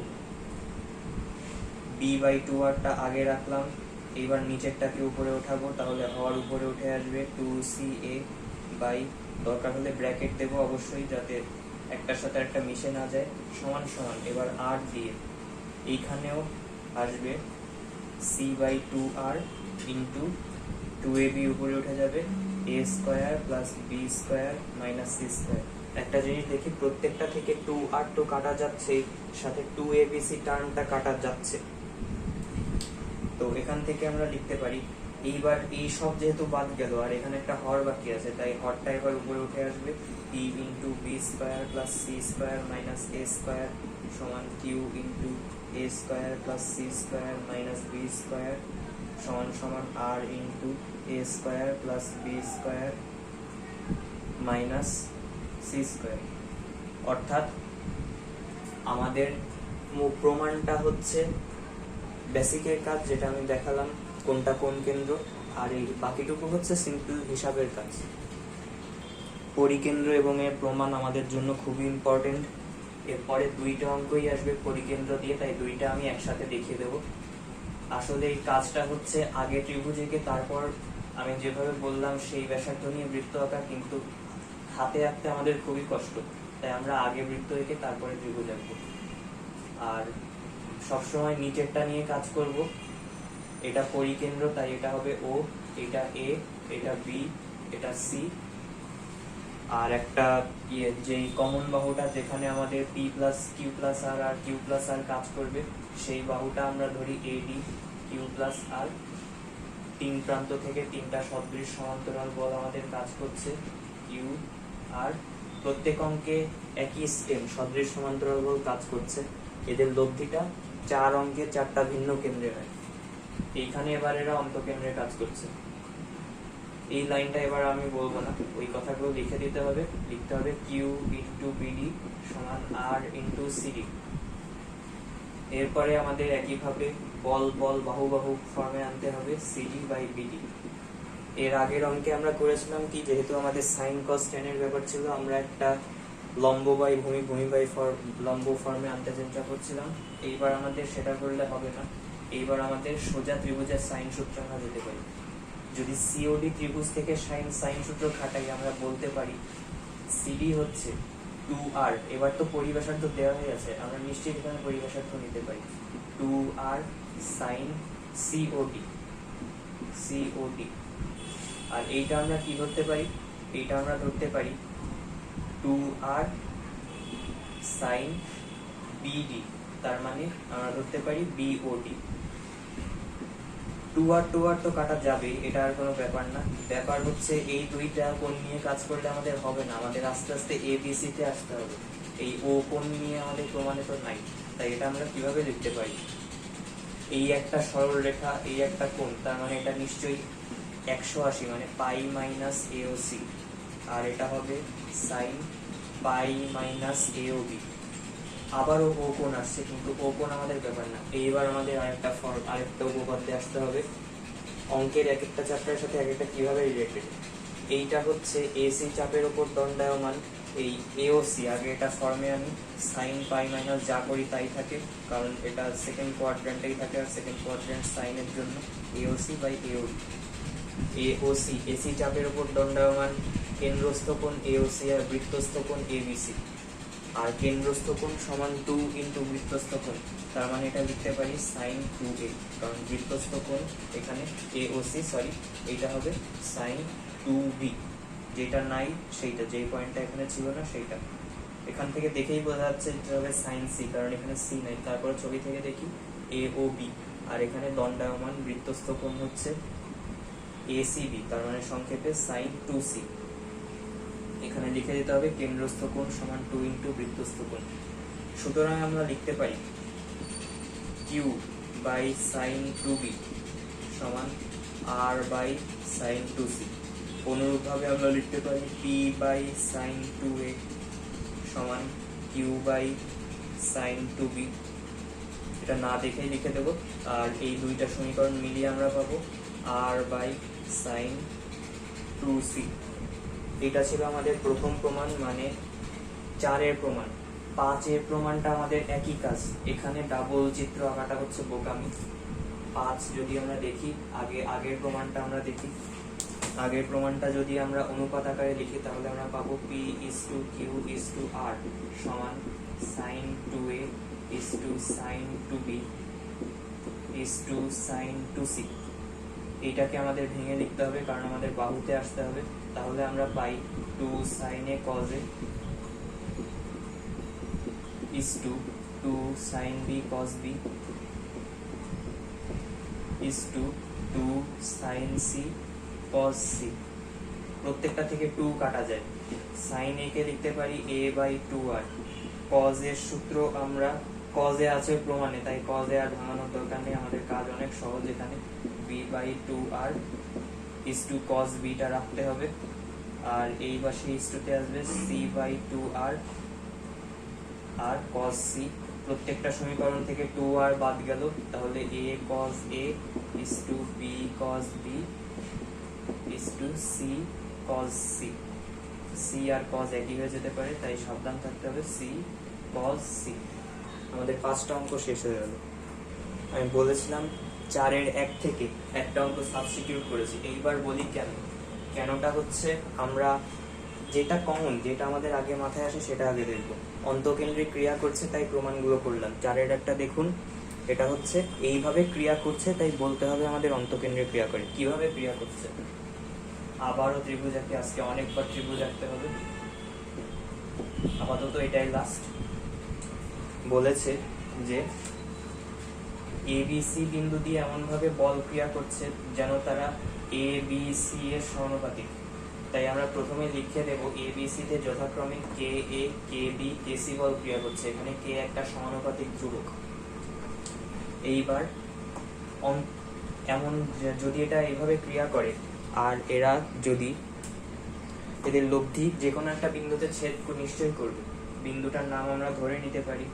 b বাই 2rটা আগে রাখলাম, এইবার নিচেরটাকে উপরে উঠাবো, তাহলে হর উপরে উঠে আসবে 2ca বাই, দরকার হলে ব্র্যাকেট দেবো অবশ্যই যাতে একটার সাথে একটা মিশে না যায়, সমান সমান। এবার r দিয়ে এইখানেও আসবে c by 2r into 2ab উপরে উঠে যাবে a square plus B square minus C square. একটা জিনিস দেখি, প্রত্যেকটা থেকে 2r তো কাটা যাচ্ছে, সাথে 2abc টার্মটা কাটা যাচ্ছে। তো এখান থেকে আমরা লিখতে পারি, এইবার এই সব যেহেতু বাদ গেল আর এখানে একটা হর বাকি আছে, তাই হরটা এবার উপরে উঠে আসবে p into B square plus C square minus a square সমান Q into a square plus C square minus B square সমান সমান r into a square plus B square minus C square. অর্থাৎ আমাদের প্রমাণটা হচ্ছে বেসিকের কাজ, যেটা আমি দেখালাম কোনটা কোন কেন্দ্র, আর এই বাকিটুকু হচ্ছে সিম্পল হিসাবের কাজ। পরিকেন্দ্র এবং এর প্রমাণ আমাদের জন্য খুবই ইম্পর্টেন্ট। এরপরে 2টা অঙ্কই আসবে পরিকেন্দ্র দিয়ে, তাই 2টা আমি একসাথে দেখিয়ে দেবো। আসলে এই কাজটা হচ্ছে আগে ত্রিভুজ এঁকে তারপর আমি যেভাবে বললাম সেই ব্যাসার্ধ নিয়ে বৃত্ত আঁকা, কিন্তু হাতে আঁকতে আমাদের খুবই কষ্ট, তাই আমরা আগে বৃত্ত এঁকে তারপরে ত্রিভুজ আঁকবো। আর সবসময় নিচেরটা নিয়ে কাজ করব। এটা পরিকেন্দ্র, তাই এটা হবে ও, এটা এ, এটা বি, এটা সি। আর একটা যেই কমন বাহুটা যেখানে আমাদের পি প্লাস কিউ প্লাস আর আর কিউ প্লাস আর কাজ করবে, সেই বাহুটা আমরা ধরি এডি কিউ প্লাস আর। 3 প্রান্ত থেকে 3টা সদৃশ সমান্তরাল বল আমাদের কাজ করছে কিউ আর। প্রত্যেক অঙ্কে একই স্টেম সদৃশ সমান্তরাল বল কাজ করছে, এদের লব্ধিটা 4 অঙ্কে 4টা ভিন্ন কেন্দ্রে হয়। এইখানে এবার এরা অন্তকেন্দ্রে কাজ করছে। এই লাইনটা এবার আমি বলবো না, ওই কথাগুলো লিখে দিতে হবে। লিখতে হবে কিউ ইন্টু বিডি সমান আর ইন্টু সিডি। এরপরে আমাদের একইভাবে বল বল বাহু বাহু ফর্মে আনতে হবে সিডি বাই বিডি। এর আগের অঙ্কে আমরা করেছিলাম কি, যেহেতু আমাদের সাইন কস tan এর ব্যাপার ছিল, আমরা একটা লম্ব বাই ভূমি ভূমি বাই লম্ব ফর্মে আনতে চেষ্টা করছিলাম। এইবার আমাদের সেটা করলে হবে না, এইবার আমাদের সোজা ত্রিভুজের সাইন সূত্র আমরা যেতে পারি। যদি সিওডি ত্রিভুজ থেকে সাইন সূত্র খাটাই, আমরা বলতে পারি সিডি হচ্ছে 2r। এবার তো পরিব্যাসার্ধ দেওয়া হয়ে আছে, আমরা নিশ্চিত এখানে পরিব্যাসার্ধ নিতে পারি 2r সাইন সিওডি। আর এইটা আমরা কি ধরতে পারি, এইটা আমরা ধরতে পারি 2r সাইন বিডি, তার মানে আমরা ধরতে পারি বিওডি। 2r তো কাটা যাবে, এটা আর কোনো ব্যাপার না। ব্যাপার হচ্ছে এই 2টা কোণ নিয়ে কাজ করলে আমাদের হবে না, আমাদের আস্তে আস্তে এবিসি তে আসতে হবে। এই ও কোণ নিয়ে আমাদের প্রমাণে তো নাই, তাই এটা আমরা কিভাবে লিখতে পারি, এই একটা সরল রেখা, এই একটা কোণ, তার মানে এটা নিশ্চয়ই 180, মানে পাই মাইনাস এওসি। আর এটা হবে সাইন পাই মাইনাস এওবি। আবারও ও কোণ আসছে, কিন্তু ও কোণ আমাদের ব্যাপার না। এইবার আমাদের আরেকটা উপপাদ্যে আসতে হবে। অঙ্কের এক একটা চ্যাপ্টারের সাথে এক একটা কিভাবে রিলেটেড। এইটা হচ্ছে এসি চাপের উপর দণ্ডায়মান, এই এওসি আগে এটা ফর্মে আনি, সাইন পাই মাইনাস যা করি তাই থাকে, কারণ এটা সেকেন্ড কোয়াড্র্যান্টেই থাকে, আর সেকেন্ড কোয়াড্র্যান্ট সাইনের জন্য AOC by AOB. AOC, AC চাপের উপর দণ্ডায়মান কেন্দ্রস্থ কোণ AOC আর বৃত্তস্থ কোণ ABC, আর কেন্দ্রস্থ কোণ সমান 2 ইন্টু বৃত্তস্থ কোণ, তার মানে এটা লিখতে পারি sin 2a, কারণ বৃত্তস্থ কোণ এখানে AOC, এইটা হবে sin 2b, যেটা নাই সেইটা, যেই পয়েন্টটা এখানে ছিল না সেইটা। এখান থেকে দেখেই বোঝা যাচ্ছে এটা হবে sin c, কারণ এখানে c নাই। তারপরে ছবি থেকে দেখি AOB, আর এখানে দণ্ডায়মান বৃত্তস্থ কোণ হচ্ছে ACB, তার মানে সংক্ষেপে sin 2c। এখানে লিখে দিতে হবে কেন্দ্রস্থ কোণ সমান 2 ইন্টু বৃত্তস্থ কোণ। সুতরাং আমরা লিখতে পারি Q বাই sin 2b সমান R বাই sin 2c। অনুরূপভাবে আমরা লিখতে পারি P বাই sin 2a সমান Q বাই sin 2b। এটা না দেখেই লিখে দেব, আর এই দুইটা সমীকরণ মিলিয়ে আমরা পাবো R বাই sin 2c। এটা ছিল আমাদের প্রথম প্রমাণ, মানে 4 এর প্রমাণ। 5 এর প্রমাণটা আমাদের একই কাজ, এখানে ডাবল চিত্র আঁকাটা হচ্ছে বোকামি। 5 যদি আমরা দেখি, আগের প্রমাণটা আমরা দেখি। আগের প্রমাণটা যদি আমরা অনুপাত আকারে লিখি তাহলে আমরা পাবো P/Q/R সমান sin 2a sin 2b sin 2c। এইটাকে আমাদের ভেঙে লিখতে হবে, কারণ আমাদের বাহুতে আসতে হবে। তাহলে আমরা পাই 2 sin a cos a is to 2 sin b cos b is to 2 sin c cos c। প্রত্যেকটা থেকে 2 কাটা যায়। sin a কে লিখতে পারি a বাই 2r। cos এর সূত্র আমরা cos এ আছে প্রমাণে, তাই cos এ আর ভাঙানোর দরকার নেই, আমাদের কাজ অনেক সহজ। এখানে b by 2r is to cos b টা রাখতে হবে, আর এই পাশে is to তে আসবে c বাই 2r আর cos c। প্রত্যেকটা সমীকরণ থেকে 2r বাদ গেল, তাহলে a cos a is to b cos b is to c cos c। c R cos একই হয়ে যেতে পারে, তাই সাবধান থাকতে হবে, c cos c। আমাদের 5টা অঙ্ক শেষ হয়ে গেল। আমি বলেছিলাম 4 এর 1 থেকে একটা অঙ্ক সাবস্টিটিউট করেছি। এইবার বলি কেনটা হচ্ছে, আমরা যেটা কমন, যেটা আমাদের আগে মাথায় আসে সেটা আগে দেখব। অন্তকেন্দ্রিক ক্রিয়া করছে তাই প্রমাণগুলো করলাম। 4 এর একটা দেখুন, এটা হচ্ছে এইভাবে ক্রিয়া করছে, তাই বলতে হবে আমাদের অন্তকেন্দ্রিক ক্রিয়া করে। কিভাবে ক্রিয়া করছে? আবারও ত্রিভুজ আঁকি, আজকে অনেকবার ত্রিভুজ আঁকতে হবে। আপাতত এটাই লাস্ট। বলেছে যে ABC বিন্দু দিয়ে এমন ভাবে বল ক্রিয়া করছে যেন তারা ABC এর সমানুপাতিক। তাই আমরা প্রথমে লিখে দেব ABC তে যথাক্রমে KA KB KC বল ক্রিয়া করছে। এখানে K একটা সমানুপাতিক ধ্রুবক। এইবার এমন যদি এটা এইভাবে ক্রিয়া করে, আর এরা যদি এদের লব্ধি যে কোনো একটা বিন্দুতে ছেদ নিশ্চয়ই করবে। বিন্দুটার নাম আমরা ধরে নিতে পারি,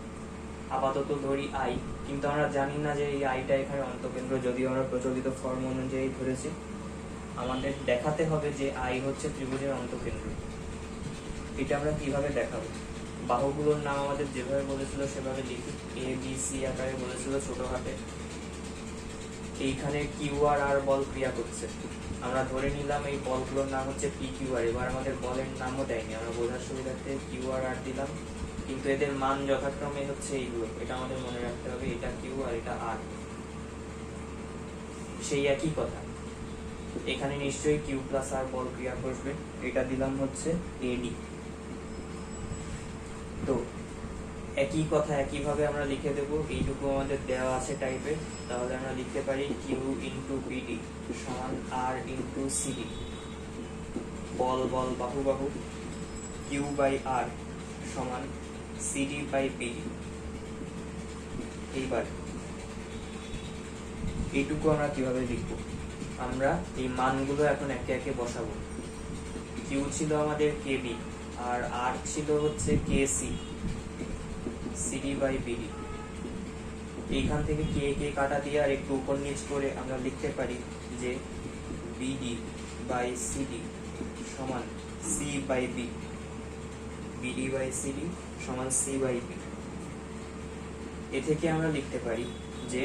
আপাতত ধরি I, কিন্তু আমরা জানি না যে এই আইটা এখানে অন্তকেন্দ্র, যদিও আমরা প্রচলিত ফর্ম অনুযায়ী ধরেছি। আমাদের দেখাতে হবে যে I হচ্ছে ত্রিভুজের অন্তকেন্দ্র। এটা আমরা কিভাবে দেখাবো? বাহুগুলোর নাম আমাদের যেভাবে বলেছিল সেভাবে লিখি। ABC আকারে বলেছিল ছোট হাতে। এইখানে QR বল ক্রিয়া করছে, আমরা ধরে নিলাম এই বলগুলোর নাম হচ্ছে PQR। এবার আমাদের বলের নামও দেয়নি, আমরা বোঝার সুবিধার্থে QR দিলাম, কিন্তু এদের মান যথাক্রমে হচ্ছে এইগুলো। এটা আমাদের মনে রাখতে হবে, এটা Q আর এটা R। সেই একই কথা, এখানে নিশ্চয়ই Q প্লাস R বল ক্রিয়া করবে। এটা দিলাম হচ্ছে AD। তো একই কথা একইভাবে আমরা লিখে দেব। এইটুকু আমাদের দেওয়া আছে টাইপের, তাহলে আমরা লিখতে পারি Q ইন্টু BD সমান R ইন্টু CD। বল বাহু Q বাই R সমান CD বাই BD। এইবার এইটুকু আমরা কিভাবে লিখব? আমরা এই মানগুলো এখন একে একে বসাবো। Q ছিল আমাদের KB, আর R ছিল হচ্ছে KC CD বাই BD। এইখান থেকে কে কাটা দিয়ে আর একটু উপর নিচ করে আমরা লিখতে পারি যে BD বাই CD সমান C by B। BD by CD সমান C বাই B। এ থেকে আমরা লিখতে পারি যে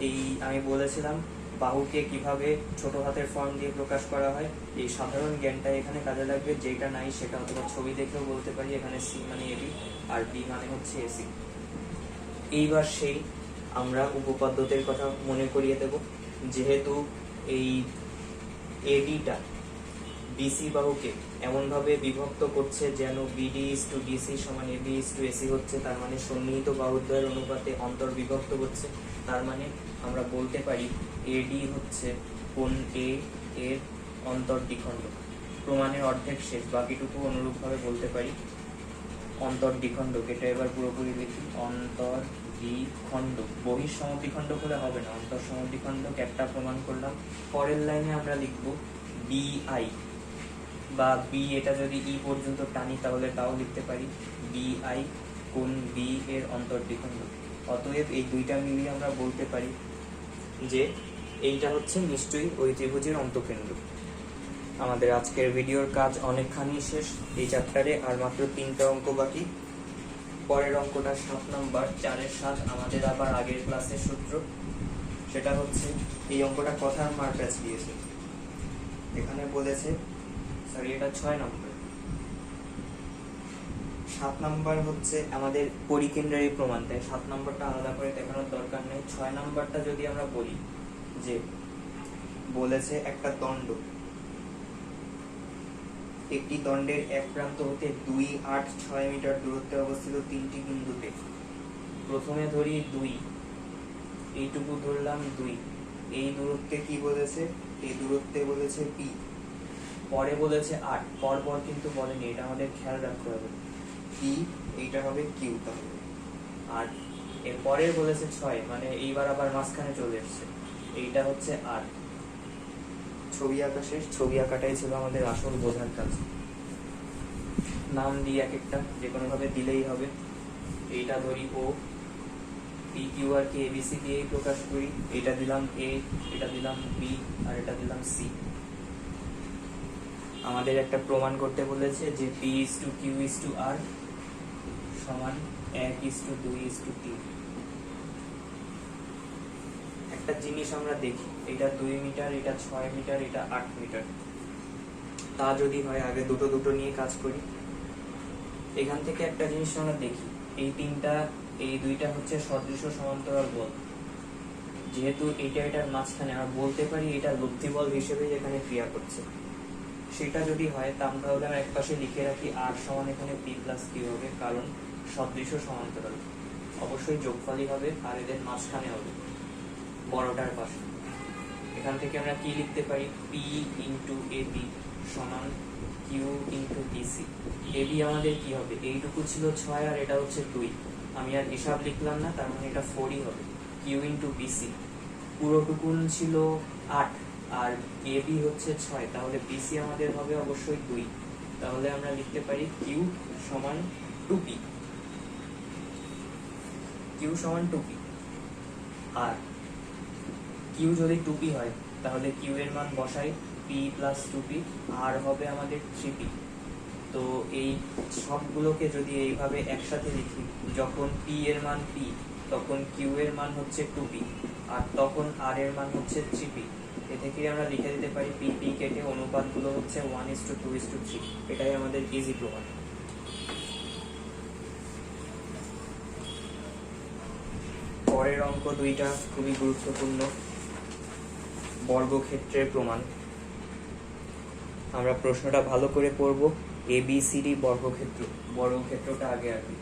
এই আমি বলেছিলাম বাহুকে কিভাবে ছোট হাতের ফর্ম দিয়ে প্রকাশ করা হয় এই সাধারণ জ্ঞানটা এখানে কাজে লাগবে। যেটা নাই সেটা অথবা ছবি দেখেও বলতে পারি। এখানে সি মানে এবি আর বি মানে হচ্ছে এসি। এইবার সেই আমরা উপপাদ্যদের কথা মনে করিয়ে দেব। যেহেতু এই এডিটা বিসি বাহুকে এমনভাবে বিভক্ত করছে যেন বিডি ইজ টু ডিসি সমান এবি ইজ টু এসি হচ্ছে, তার মানে সন্নিহিত বাহুদ্বয়ের অনুপাতে অন্তর বিভক্ত হচ্ছে। তার মানে আমরা বলতে পারি এডি হচ্ছে কোণ এ এর অন্তর দ্বিখণ্ড। প্রমাণের অর্ধেক শেষ, বাকিটুকু অনুরূপভাবে বলতে পারি অন্তর দ্বিখণ্ডক। এটা এবার পুরোপুরি লিখি, অন্তর দ্বিখণ্ড। বহির সমদ্বিখণ্ড হলে হবে না, অন্তর সমদ্বিখণ্ডক একটা প্রমাণ করলাম। পরের লাইনে আমরা লিখব বিআই বা বি, এটা যদি ই পর্যন্ত টানি তাহলে তাও লিখতে পারি বিআই কোণ বি এর অন্তর দ্বিখণ্ডক। অতএব এই দুইটা মিলিয়ে আমরা বলতে পারি যে এইটা হচ্ছে নিশ্চয়ই ওই ত্রিভুজের অন্তঃকেন্দ্র। আমাদের আজকের ভিডিওর কাজ অনেকখানি শেষ এই চ্যাপ্টারে, আর মাত্র 3টা অঙ্ক বাকি। পরের অঙ্কটা 7 নাম্বার, 4-এর 7। আমাদের আবার আগের ক্লাসের সূত্র, সেটা হচ্ছে এই অঙ্কটা কথার মারপ্যাচ দিয়েছে। এখানে বলেছে, সরি এটা 6 নাম্বার। 7 নাম্বার হচ্ছে আমাদের পরিকেন্দ্রের প্রমাণ, তাই 7 নাম্বারটা আলাদা করে দেখানোর দরকার নেই। 6 নাম্বারটা যদি আমরা বলি, যে বলেছে একটা দণ্ড, একটি দণ্ডের এক প্রান্ত হতে 2, 8, 6 মিটার দূরত্বে অবস্থিত 3টি বিন্দুতে প্রথমে ধরি 2, এইটুকু ধরলাম 2, এই দূরত্বে কি বলেছে, এই দূরত্বে বলেছে পি। পরে বলেছে 8, পরপর কিন্তু বলেনি, এটা আমাদের খেয়াল রাখতে হবে। পি এইটা হবে কিউ তাহলে, আর এরপরে বলেছে 6, মানে এইবার আবার মাঝখানে চলে এসছে, এইটা হচ্ছে 8। ছবি আঁকা শেষ। ছবি আঁকাটাই ছিল আমাদের আসল বোঝার কাজ। নাম দিয়ে এক একটা যে কোনো ভাবে দিলেই হবে। এইটা ধরি ও, পি কিউ আর কে এবিসি দিয়েই প্রকাশ করি। এটা দিলাম এ, এটা দিলাম বি, আর এটা দিলাম সি। আমাদের একটা প্রমাণ করতে বলেছে যে P is to Q is to R সমান 1 ইজ টু 2 ইজ টু 3। একটা জিনিস আমরা দেখি, এটা 2 মিটার, এটা 6 মিটার, এটা 8 মিটার। তা যদি হয় আগে দুটো দুটো নিয়ে কাজ করি। এখান থেকে একটা জিনিস আমরা দেখি, এই তিনটা, এই দুইটা হচ্ছে সদৃশ সমান্তরাল বল। যেহেতু এটা এটার মাঝখানে, আমরা বলতে পারি এটা লব্ধি বল হিসেবে এখানে ক্রিয়া করছে। সেটা যদি হয় তাহলে আমরা এক পাশে লিখে রাখি আর সমান এখানে পি প্লাস কিউ হবে, কারণ সদৃশ সমান্তরাল অবশ্যই যোগফলই হবে, আর এদের মাঝখানে হবে বড়টার পাশে। এখান থেকে আমরা কি লিখতে পারি, পি ইন্টু এ বি সমান Q into BC. A B আমাদের কি হবে, এইটুকু ছিল 6 আর এটা হচ্ছে 2, আমি আর হিসাব লিখলাম না, তার মানে এটা 4ই হবে। কিউ ইন্টু বিসি পুরোটুকুন ছিল 8 আর এ বি হচ্ছে 6, তাহলে বিসি আমাদের হবে অবশ্যই 2। তাহলে আমরা লিখতে পারি কিউ সমান 2p, কিউ সমান 2p। আর কিউ যদি 2p হয় তাহলে কিউ এর মান বসাই p প্লাস 2p, আর হবে আমাদের 3p। তো এই সবগুলোকে যদি এইভাবে একসাথে লিখি, যখন p এর মান p তখন q এর মান হচ্ছে 2p, আর তখন r এর মান হচ্ছে 3p। এ থেকে আমরা লিখে দিতে পারি p p কেটে অনুপাতগুলো হচ্ছে 1:2:3। এটাই আমাদের ইজি প্রমাণ। পরের অঙ্ক দুইটা খুবই গুরুত্বপূর্ণ, বর্গক্ষেত্রের প্রমাণ। আমরা প্রশ্নটা ভালো করে পড়ব। ABCD বর্গক্ষেত্র, বর্গক্ষেত্রটা আগে আগে,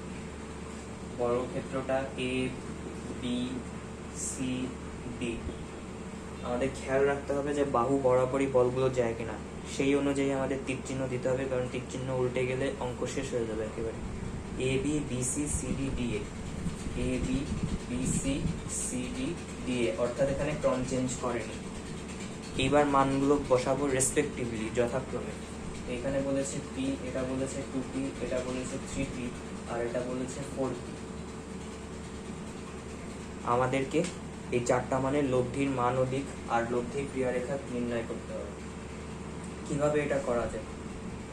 বর্গক্ষেত্রটা ABCD। আমাদের খেয়াল রাখতে হবে যে বাহু বরাবরই বলগুলো যায় কিনা, সেই অনুযায়ী আমাদের তীর চিহ্ন দিতে হবে, কারণ তীর চিহ্ন উল্টে গেলে অঙ্ক শেষ হয়ে যাবে একেবারে। ABBCCDDA, ABBCCDDA, অর্থাৎ এখানে ক্রম চেঞ্জ করেনি। এইবার মানগুলো বসাবো রেসপেক্টিভলি, যথাক্রমে। এখানে বলেছে p, এটা বলেছে 2p, এটা বলেছে 3p, আর এটা বলেছে 4p। আমাদেরকে এই চারটা মানে লব্ধির মান ও দিক আর লব্ধির ক্রিয়ারেখা নির্ণয় করতে হবে। কিভাবে এটা করা যায়,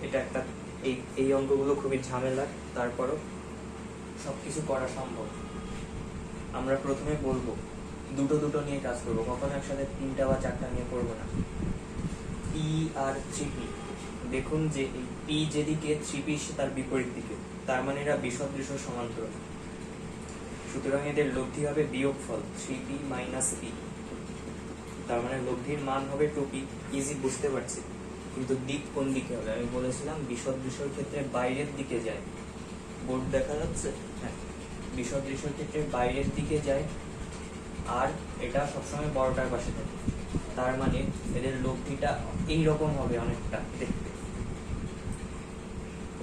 এটা একটা এই অঙ্কগুলো খুবই ঝামেলার, তারপরও সবকিছু করা সম্ভব। আমরা প্রথমে বলবো দুটো দুটো নিয়ে কাজ করবো, কখনো একসাথে 3টা বা 4টা নিয়ে করবো না। পি আর 3p, দেখুন যে এই পি যেদিকে 3p তার বিপরীত দিকে, তার মানে এরা বিসদৃশ সমান্তরাল, সুতরাং এদের লব্ধি হবে বিয়োগফল 3p - p, তার মানে লব্ধির মান হবে 2p। ইজি, বুঝতে পারছি, কিন্তু দিক কোন দিকে হবে? আমি বলেছিলাম বিসদৃশের ক্ষেত্রে বাইরের দিকে যায়, বোর্ড দেখা যাচ্ছে? হ্যাঁ, বিসদৃশের ক্ষেত্রে বাইরের দিকে যায়, আর এটা সবসময় বড়টার পাশে থাকে, তার মানে এদের লব্ধিটা এইরকম হবে অনেকটা দেখতে।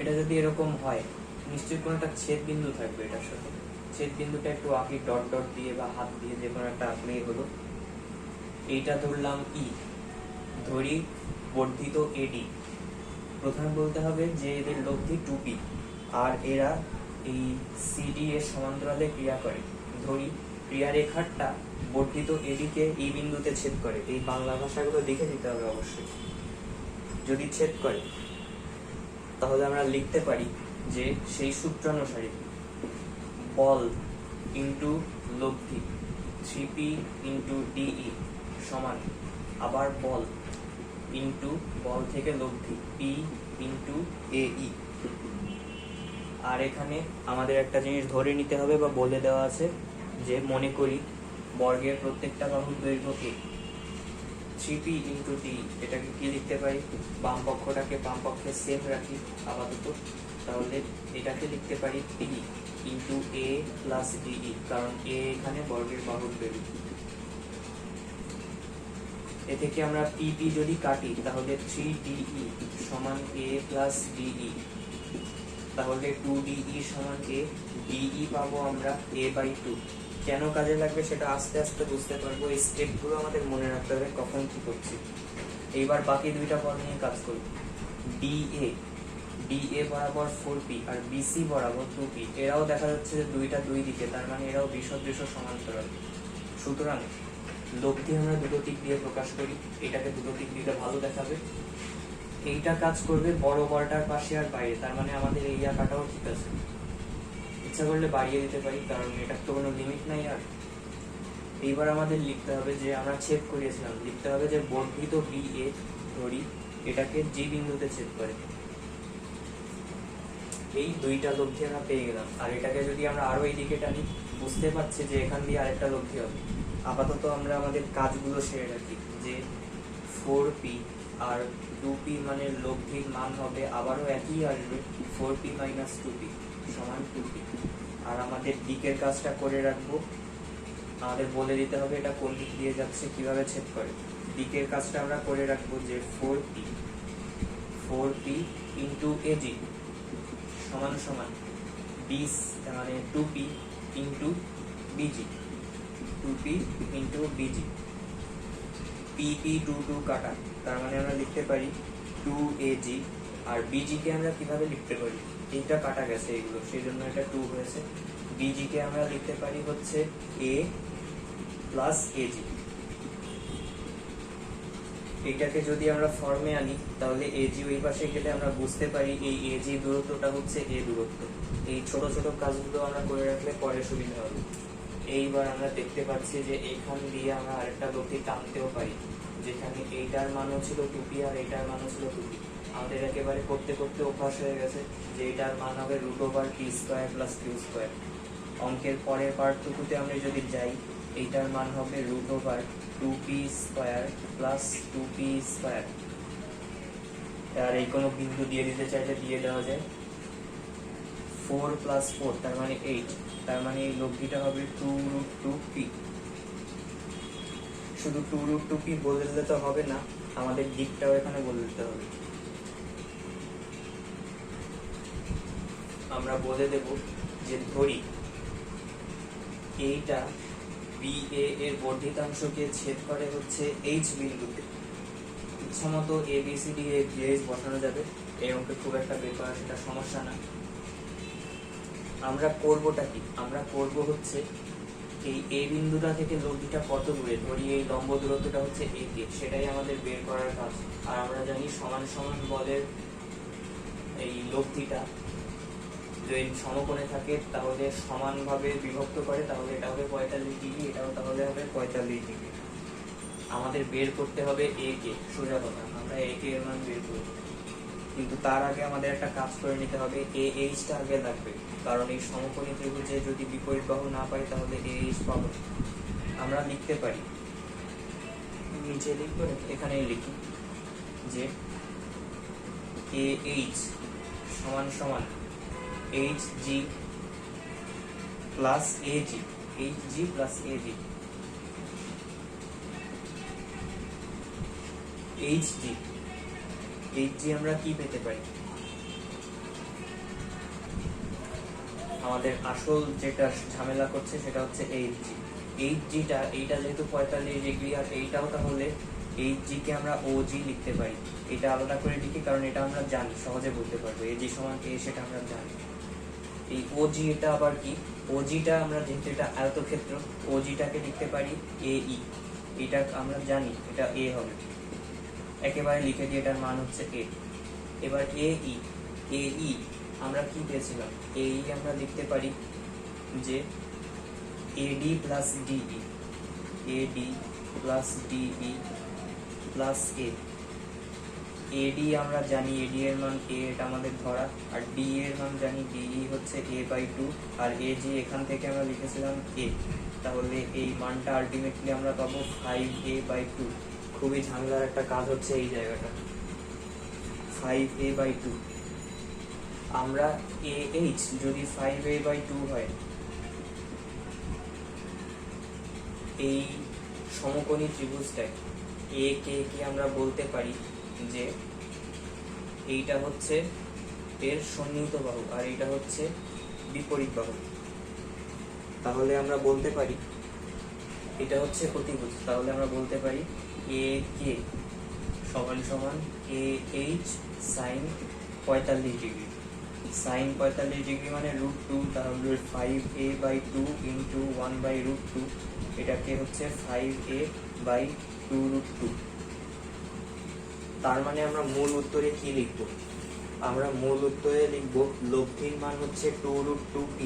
এটা যদি এরকম হয়, নিশ্চয়ই কোনো একটা ছেদ বিন্দু থাকবে এটার সাথে। ছেদ বিন্দুটা একটু আঁকি ডট ডট দিয়ে বা হাত দিয়ে, যে কোনো একটা আঁকলেই হলো। এইটা ধরলাম ই, ধরি বর্ধিত এডি। প্রথমে বলতে হবে যে এদের লব্ধি 2p, আর এরা এই সিডি এর সমান্তরালে ক্রিয়া করে। ধরি ক্রিয়ারেখাটা বর্ধিত এডিকে এই বিন্দুতে ছেদ করে। এই বাংলা ভাষাগুলো দেখে দিতে হবে অবশ্যই। যদি ছেদ করে তাহলে আমরা লিখতে পারি যে সেই সূত্রানুসারে বল ইন্টু লব্ধি 3p ইন্টু ডিই সমান আবার বল ইন্টু বল থেকে লব্ধি p ইন্টু ei। আর এখানে আমাদের একটা জিনিস ধরে নিতে হবে বা বলে দেওয়া আছে যে মনে করি বর্গের প্রত্যেকটা বাহুর দৈর্ঘ্য a, 3p ইন্টু d, এটাকে কি লিখতে পারি? বাম পক্ষটাকে বাম পক্ষে সেম রাখি আপাতত, তাহলে এটাকে লিখতে পারি p into a plus DE, কারণ a এখানে বর্গের বাহুর দৈর্ঘ্য। এ থেকে আমরা pp যদি কাটি তাহলে 3de সমান a প্লাস ডিই, তাহলে 2de সমান a, ডিই পাবো আমরা a/2। কেন কাজে লাগবে সেটা আস্তে আস্তে বুঝতে পারবো, এই স্টেপগুলো আমাদের মনে রাখতে হবে কখন কি করছি। এইবার বাকি দুইটা পদ নিয়ে কাজ করব। DA বরাবর 4p আর BC বরাবর 2p, এরাও দেখা যাচ্ছে যে দুইটা দুই দিকে, তার মানে এরাও বিসদৃশ সমান্তরাল। সুতরাং লব্ধি আমরা দুটো দিক দিয়ে প্রকাশ করি, এটাকে দুটো দিক দিলে ভালো দেখাবে। এইটা কাজ করবে বড় বড়টার পাশে আর বাইরে, তার মানে আমাদের এই আঁকাটাও ঠিক আছে। ইচ্ছা করলে বাড়িয়ে দিতে পারি, কারণ এটার তো কোনো লিমিট নাই। আর এইবার আমাদের লিখতে হবে যে আমরা ছেদ করিয়েছিলাম, লিখতে হবে যে বর্ধিত BA ধরি এটাকে যে বিন্দুতে ছেদ করে। এই দুইটা লব্ধি আমরা পেয়ে গেলাম, আর এটাকে যদি আমরা আরো এইদিকে টানি, বুঝতে পারছি যে এখান দিয়ে আরেকটা লব্ধি হবে। আপাতত আমরা আমাদের কাজগুলো সেরে রাখি, যে 4p আর 2p মানে লব্ধির মান হবে আবারও একই আসবে, 4p - 2p সমান 2p। আর আমাদের দিকের কাজটা করে রাখবো, আমাদের বলে দিতে হবে এটা কোন দিক দিয়ে যাচ্ছে, কিভাবে ছেদ করে। দিকের কাজটা আমরা করে রাখবো যে 4p ইন্টু AG সমান সমান 20 মানে 2p into BG, 2p into BG। PP 2 কাটা, তার মানে আমরা লিখতে পারি 2AG। আর BG কে আমরা কিভাবে লিখতে পারি? এইটা কাটা গেছে এগুলো, সেই জন্য এটা 2 হয়েছে। BG কে আমরা লিখতে পারি হচ্ছে A প্লাস AG। এটাকে যদি আমরা ফর্মে আনি তাহলে AG ওই পাশে গেলে আমরা বুঝতে পারি এই AG দূরত্বটা হচ্ছে A দূরত্ব। এই ছোট ছোট কাজগুলো আমরা করে রাখলে পরে সুবিধা হবে। এইবার আমরা দেখতে পাচ্ছি যে এখান দিয়ে আমরা আরেকটা লব্ধি টানতেও পারি, যেখানে এইটার মানও ছিল 2p আর এইটার মানও ছিল 2p। আমাদের একেবারে করতে করতে অভ্যাস হয়ে গেছে যে এটার মান হবে √t² প্লাস q²। অঙ্কের পরের পার্টটুকুতে আমরা যদি যাই, এইটার মান হবে √2p² প্লাস 2p²। আর এই কোনো বিন্দু দিয়ে দিতে চাইলে দিয়ে দেওয়া যায়। 4 প্লাস 4 তার মানে 8, তার মানে এই লব্ধিটা হবে 2√2p। শুধু 2√2p বলে দিলে তো হবে না, আমাদের দিকটাও এখানে বলে দিতে হবে। আমরা বলে দেব যে ধরি এইটা BA এর বর্ধিতাংশকে ছেদ করে হচ্ছে H বিন্দুতে। ইচ্ছা মতো ABCD এর GH বসানো যাবে, এই অঙ্কে খুব একটা বের করা সেটা সমস্যা না। আমরা করবোটা কি? আমরা করব হচ্ছে এই A বিন্দুটা থেকে লব্ধিটা কত দূরে, ধরি এই লম্ব দূরত্বটা হচ্ছে A কে, সেটাই আমাদের বের করার কাজ। আর আমরা জানি সমান সমান বলের এই লব্ধিটা যদি সমকোণে থাকে তাহলে সমানভাবে বিভক্ত করে, তাহলে এটা হবে 45 ডিগ্রি, এটাও তাহলে হবে 45 ডিগ্রি। আমাদের বের করতে হবে এ কে, সোজা কথা, আমরা এ কে এর মান বের করব, কিন্তু তার আগে আমাদের একটা কাজ করে নিতে হবে, এ এইচটা আগে লাগবে, কারণ এই সমকোণী ত্রিভুজে যদি বিপরীত বাহু না পাই তাহলে এ এইচ পাবো। আমরা লিখতে পারি, নিচে লিখবো, এখানেই লিখি যে এ এইচ সমান সমান এইচ জি প্লাস এ জি, এইচ জি প্লাস এ জি। এইচ জি আমরা কি পেতে পারি, আমাদের আসল যেটা ঝামেলা করছে সেটা হচ্ছে এইচ জিটা, এইটা যেহেতু 45 ডিগ্রি আর এইটাও, তাহলে এইচ জি কে আমরা ও জি লিখতে পারি। এটা আলাদা করে লিখি কারণ এটা আমরা জানি, সহজে বলতে পারবো এ জি সমান এ, সেটা আমরা জানি। এই ও জি এটা আবার কি, ও জিটা আমরা যেহেতু এটা আয়তক্ষেত্র, ও জিটাকে লিখতে পারি এ ই, এটা আমরা জানি এটা এ হবে, একেবারে লিখে দিয়ে এটার মান হচ্ছে এ। এবার এ ই আমরা কি পেয়েছিলাম, এ ই আমরা লিখতে পারি যে AD plus DE, AD plus DE plus A. AD আমরা জানি এডি এর মান এ, এটা আমাদের ধরা, আর ডি এর মান জানি ডিই হচ্ছে a/2, আর এ জি এখান থেকে আমরা লিখেছিলাম এ, তাহলে এই মানটা আলটিমেটলি আমরা পাবো 5a/2। খুবই ঝামেলার একটা কাজ হচ্ছে এই জায়গাটা, 5a/2। আমরা এ এইচ যদি 5a/2 হয়, এই সমকোণী ত্রিভুজটায় এ কে কি আমরা বলতে পারি যে এইটা হচ্ছে এর সন্নিহিত বাহু আর এইটা হচ্ছে বিপরীত বাহু, তাহলে আমরা বলতে পারি এটা হচ্ছে অতিভুজ, তাহলে আমরা বলতে পারি এ কে সমান সমান A H sine 45 degree. Sine 45 degree মানে √2, তাহলে 5a/2 ইন্টু 1/√2, এটাকে হচ্ছে 5a/2√2। তার মানে আমরা মূল উত্তরে কি লিখব, আমরা মূল উত্তরে লিখব লব্ধির মান হচ্ছে 2√2p,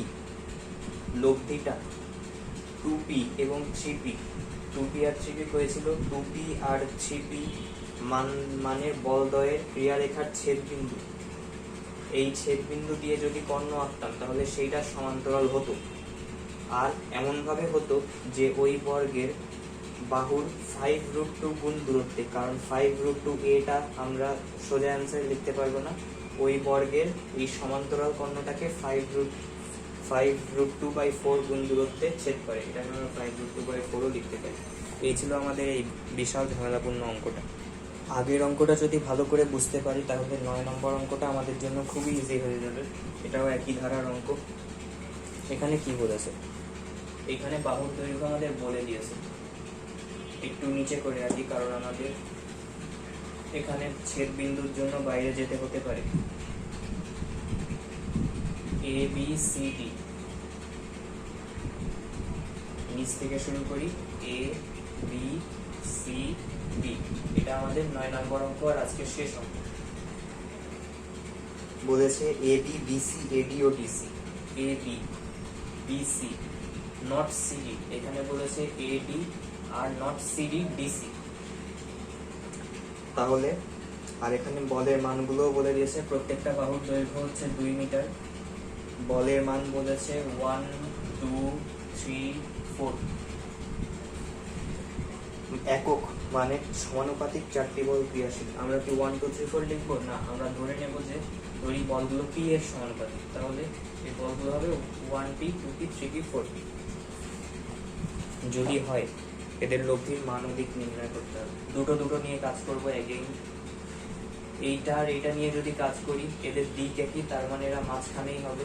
লব্ধিটা 2p এবং 3p, 2p আর 3p হয়েছিল, 2p আর 3p মানের বলদ্বয়ের ক্রিয়ারেখার ছেদবিন্দু, এই ছেদবিন্দু দিয়ে যদি কর্ণ আঁকতাম তাহলে সেইটা সমান্তরাল হতো, আর এমন ভাবে হতো যে ওই বর্গের বাহুর 5√2 গুণ দূরত্বে, কারণ 5√2 এটা আমরা সোজা অ্যান্সার লিখতে পারবো না, ওই বর্গের এই সমান্তরাল কর্ণটাকে 5√2/4 গুণ দূরত্বে ছেদ করে, এটা আমরা 5√2/4ও লিখতে পারি। এই ছিল আমাদের এই বিশাল ঝামেলাপূর্ণ অঙ্কটা। আগের অঙ্কটা যদি ভালো করে বুঝতে পারি তাহলে 9 নম্বর অঙ্কটা আমাদের জন্য খুবই ইজি হয়ে যাবে, এটাও একই ধারার অঙ্ক। এখানে কি বলেছে, এখানে বাহুর দৈর্ঘ্য আমাদের বলে দিয়েছে, একটু নিচে করে রাখি কারণ আমাদের এখানে ছেদ বিন্দুর জন্য বাইরে যেতে হতে পারে। এ বি সি ডি, নিচ থেকে শুরু করি, এ বি সি ডি, এটা আমাদের 9 নম্বর অঙ্ক আর আজকে শেষ অঙ্ক। বলেছে এ বি বিসি এডি ও DC, A B BC not CD, এখানে বলেছে এডি আর নট সিডি ডিসি, তাহলে আর এখানে বলের মানগুলোও বলে দিয়েছে, প্রত্যেকটা বাহুর দৈর্ঘ্য হচ্ছে 2 মিটার, বলের মান বলেছে 1 2 3 4, একক মানে সমানুপাতিক 4টি বল ক্রিয়াশীল। আমরা কি 1 2 3 4 লিখবো না, আমরা ধরে নেব যে ধরি বলগুলো পি এর সমানুপাতিক, তাহলে এই বলগুলো হবে 1p 2p 3p 4p। যদি হয় এদের লব্ধির মান ও দিক নির্ণয় করতে হবে, দুটো নিয়ে কাজ করবো এগেইন, এইটা আর এইটা নিয়ে যদি কাজ করি এদের দিক একই, তার মানে এরা মাঝখানেই হবে।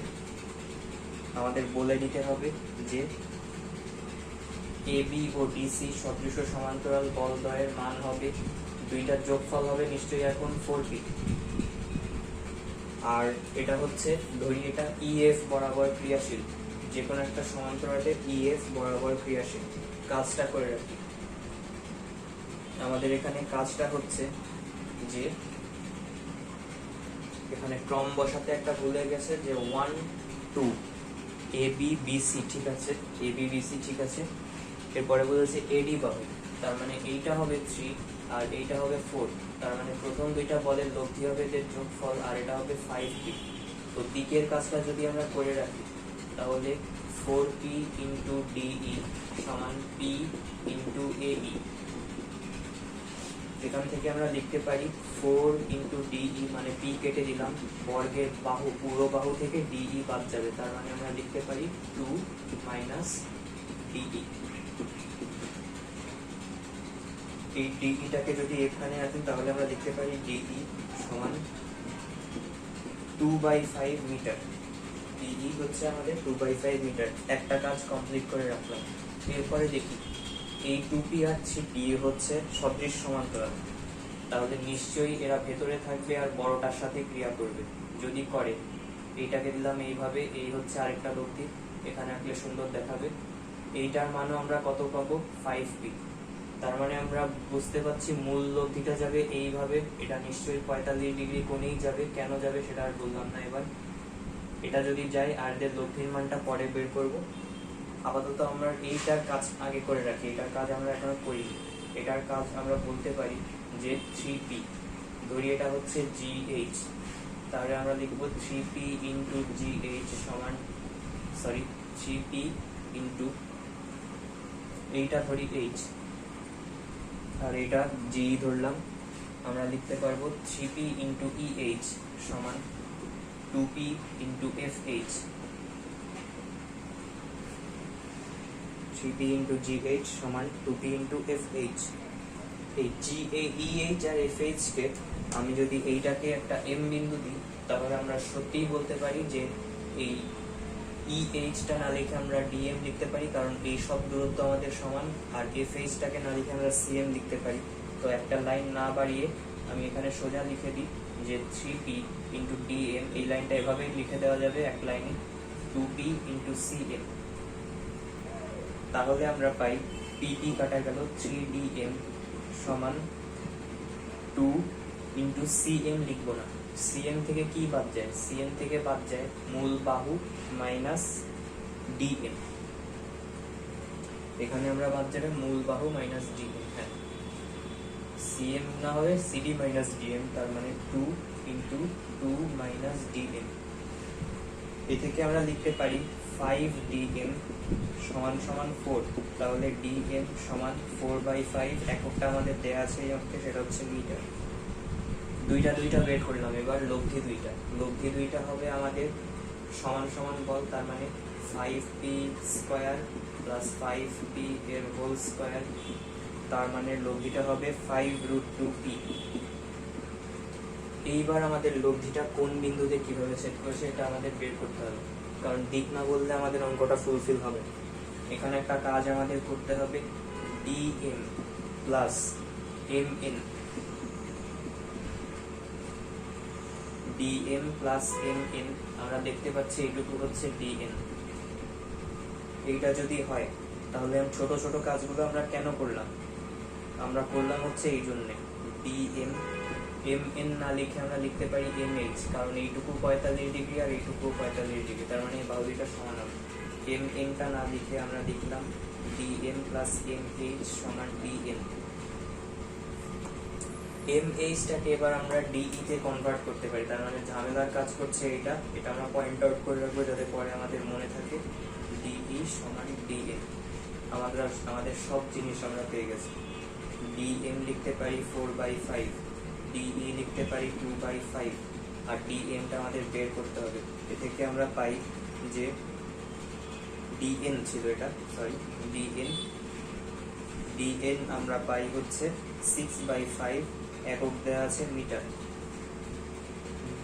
আমাদের বলে দিতে হবে যে এবি ও ডিসি সদৃশ সমান্তরাল বলদ্বয়ের মান হবে, দুইটার যোগফল হবে নিশ্চয়ই এখন 4p, আর এটা হচ্ছে ধরি এটা ইএফ বরাবর ক্রিয়াশীল, যে কোনো একটা সমান্তরালে ইএফ বরাবর ক্রিয়াশীল। কাজটা করে রাখি, আমাদের এখানে কাজটা হচ্ছে যে এখানে ক্রম বসাতে একটা ভুলে গেছে, যে 1 two, A B B C, ঠিক আছে, এ বি বি সি, ঠিক আছে। এরপরে বলেছে এডি বাহু, তার মানে এইটা হবে 3 আর এইটা হবে 4, তার মানে প্রথম দুইটা বলের লব্ধি হবে যে যোগফল, আর এটা হবে 5p। তো দিকের কাজটা যদি আমরা করে রাখি তাহলে 4p ইন্টু ডিই সমান p ইন্টু এই। এখান থেকে আমরা লিখতে পারি 4 ইন্টু ডিই মানে p কেটে দিলাম, বর্গের বাহু পুরো বাহু থেকে ডিই বাদ যাবে, তার মানে আমরা লিখতে পারি 2 মাইনাস ডিই। এই ডিইটাকে যদি এখানে আসি তাহলে আমরা লিখতে পারি ডিই সমান 2/5 মিটার। ডিই হচ্ছে আমাদের 2/5 মিটার। একটা কাজ কমপ্লিট করে রাখলাম। এরপরে দেখি এই 2p আর 3p হচ্ছে সদৃশ সমান্তরাল, তাহলে নিশ্চয়ই এরা ভেতরে থাকবে আর বড়টার সাথে ক্রিয়া করবে। যদি করে, এইটাকে দিলাম এইভাবে, এই হচ্ছে আরেকটা লব্ধি, এখানে আঁকলে সুন্দর দেখাবে। এইটার মানও আমরা কত পাবো? 5p। তার মানে আমরা বুঝতে পারছি মূল লব্ধিটা যাবে এইভাবে, এটা নিশ্চয়ই 45 ডিগ্রি কোণেই যাবে। কেন যাবে সেটা আর বললাম না। এবার এটা যদি যায় আর এদের লব্ধির মানটা পরে বের করব। আপাতত আমরা এইটার কাজ আগে করে রাখি, এটার কাজ আমরা এখনো করিনি। এটার কাজ আমরা বলতে পারি যে 3p, ধরি এটা হচ্ছে gh, তাহলে আমরা লিখবো 3p ইন্টু gh সমান 3p ইন্টু এইটা ধরি h আর এটা g ধরলাম, আমরা লিখতে পারবো 3p ইন্টু eh সমান 2p into fh। 3p into gh সমান 2p ইন্টু fh। এই geh আর fh কে আমি যদি এইটাকে একটা m বিন্দু দিই তাহলে আমরা সত্যিই বলতে পারি যে এই EH টা না লিখে আমরা DM লিখতে পারি, কারণ এই সব দূরত্ব আমাদের সমান। আর FH টাকে না লিখে আমরা CM লিখতে পারি। তো একটা লাইন না বাড়িয়ে আমি এখানে সোজা লিখে দিই যে 3p ইন্টু DM, এই লাইনটা এভাবেই লিখে দেওয়া যাবে এক লাইনে, 2p ইন্টু CM। তাহলে আমরা পাই PP কাটা গেল 3DM সমান 2 ইন্টু CM লিখবো না, CM থেকে কি বাদ যায়? CM থেকে বাদ যায় মূল বাহু মাইনাস DM। এখানে আমরা বাদ যাবে মূল বাহু মাইনাস DM। হ্যাঁ, CM না হবে CD মাইনাস DM, তার মানে 2 ইন্টু 2 মাইনাস DM। এ থেকে আমরা লিখতে পারি 5DM সমান সমান 4, তাহলে DM সমান 4/5। এককটা আমাদের দেয়া আছে এই অঙ্কে, সেটা হচ্ছে মিটার। দুইটা বের করলাম। এবার লব্ধি দুইটা হবে আমাদের সমান সমান বল, তার মানে 5p স্কয়ার প্লাস 5p এর হোল স্কয়ার, তার মানে লব্ধিটা হবে 5√2p। এইবার আমাদের লব্ধিটা কোন বিন্দুতে কিভাবে সেট করেছে এটা আমাদের বের করতে হবে, কারণ দিক না বললে আমাদের অঙ্কটা ফুলফিল হবে। এখানে একটা কাজ আমাদের করতে হবে, dm plus mn, dm plus mn, আমরা দেখতে পাচ্ছি এইটুকু হচ্ছে dn। এইটা যদি হয় তাহলে ছোট ছোট কাজগুলো আমরা কেন করলাম? আমরা করলাম হচ্ছে এই জন্যে, dm mn না লিখে আমরা লিখতে পারি mh, কারণ এইটুকু 45 ডিগ্রি আর এইটুকু 45 ডিগ্রি, তার মানে এই বাহু দুইটা সমান হবে। mn টা না লিখে আমরা লিখলাম dm প্লাস mh সমান dn। mh টাকে এবার আমরা de তে কনভার্ট করতে পারি, তার মানে ঝামেলার কাজ করছে এটা আমরা পয়েন্ট আউট করে রাখবো যাতে পরে আমাদের মনে থাকে। de সমান dn, আমাদের সব জিনিস আমরা পেয়ে গেছি। dm লিখতে পারি 4/5, de লিখতে পারি 2/5, আর dm টা আমাদের বের করতে হবে। এ থেকে আমরা পাই যে dn ছিল এটা, dn আমরা পাই হচ্ছে 6/5, একক দেওয়া আছে মিটার।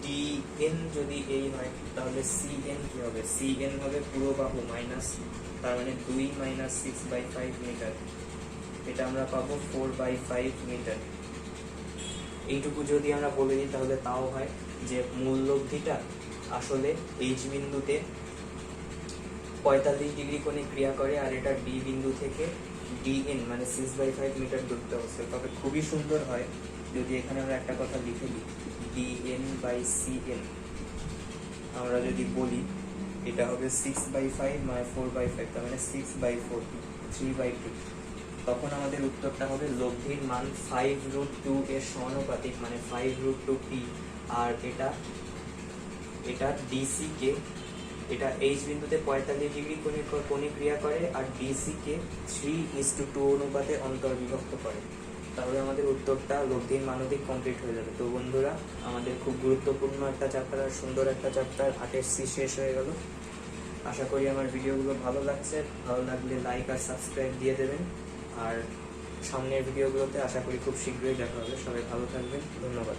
dn যদি এই হয় তাহলে cn কি হবে? cn হবে পুরো বাহু মাইনাস, তার মানে 2 মাইনাস 6/5 মিটার, এটা আমরা পাবো 4/5 মিটার। এইটুকু যদি আমরা বলে দিই তাহলে তাও হয় যে মূল লব্ধিটা আসলে h বিন্দুতে 45 ডিগ্রি কোণে ক্রিয়া করে, আর এটা d বিন্দু থেকে dn মানে 6/5 মিটার দূরত্ব হচ্ছে। তবে খুবই সুন্দর হয় যদি এখানে আমরা একটা কথা লিখে দিই, dn/cn। আমরা যদি বলি এটা হবে 6/5 মানে 4/5, তার মানে 6/4, 3/2। তখন আমাদের উত্তরটা হবে লব্ধির মান 5√2 এর সমানুপাতিক, মানে 5√2p। আর এটা ডিসি কে, এটা এইচ বিন্দুতে 45 ডিগ্রি কোণে ক্রিয়া করে, আর ডিসি কে 3:2 অনুপাতে অন্তর্বিভক্ত করে। তাহলে আমাদের উত্তরটা লব্ধির মানবিক কমপ্লিট হয়ে যাবে। তো বন্ধুরা, আমাদের খুব গুরুত্বপূর্ণ একটা চ্যাপ্টার আর সুন্দর একটা চ্যাপ্টার 8 শেষ হয়ে গেল। আশা করি আমার ভিডিওগুলো ভালো লাগছে। ভালো লাগলে লাইক আর সাবস্ক্রাইব দিয়ে দেবেন। আর সামনের ভিডিওগুলোতে আশা করি খুব শীঘ্রই দেখা হবে। সবাই ভালো থাকবেন, ধন্যবাদ।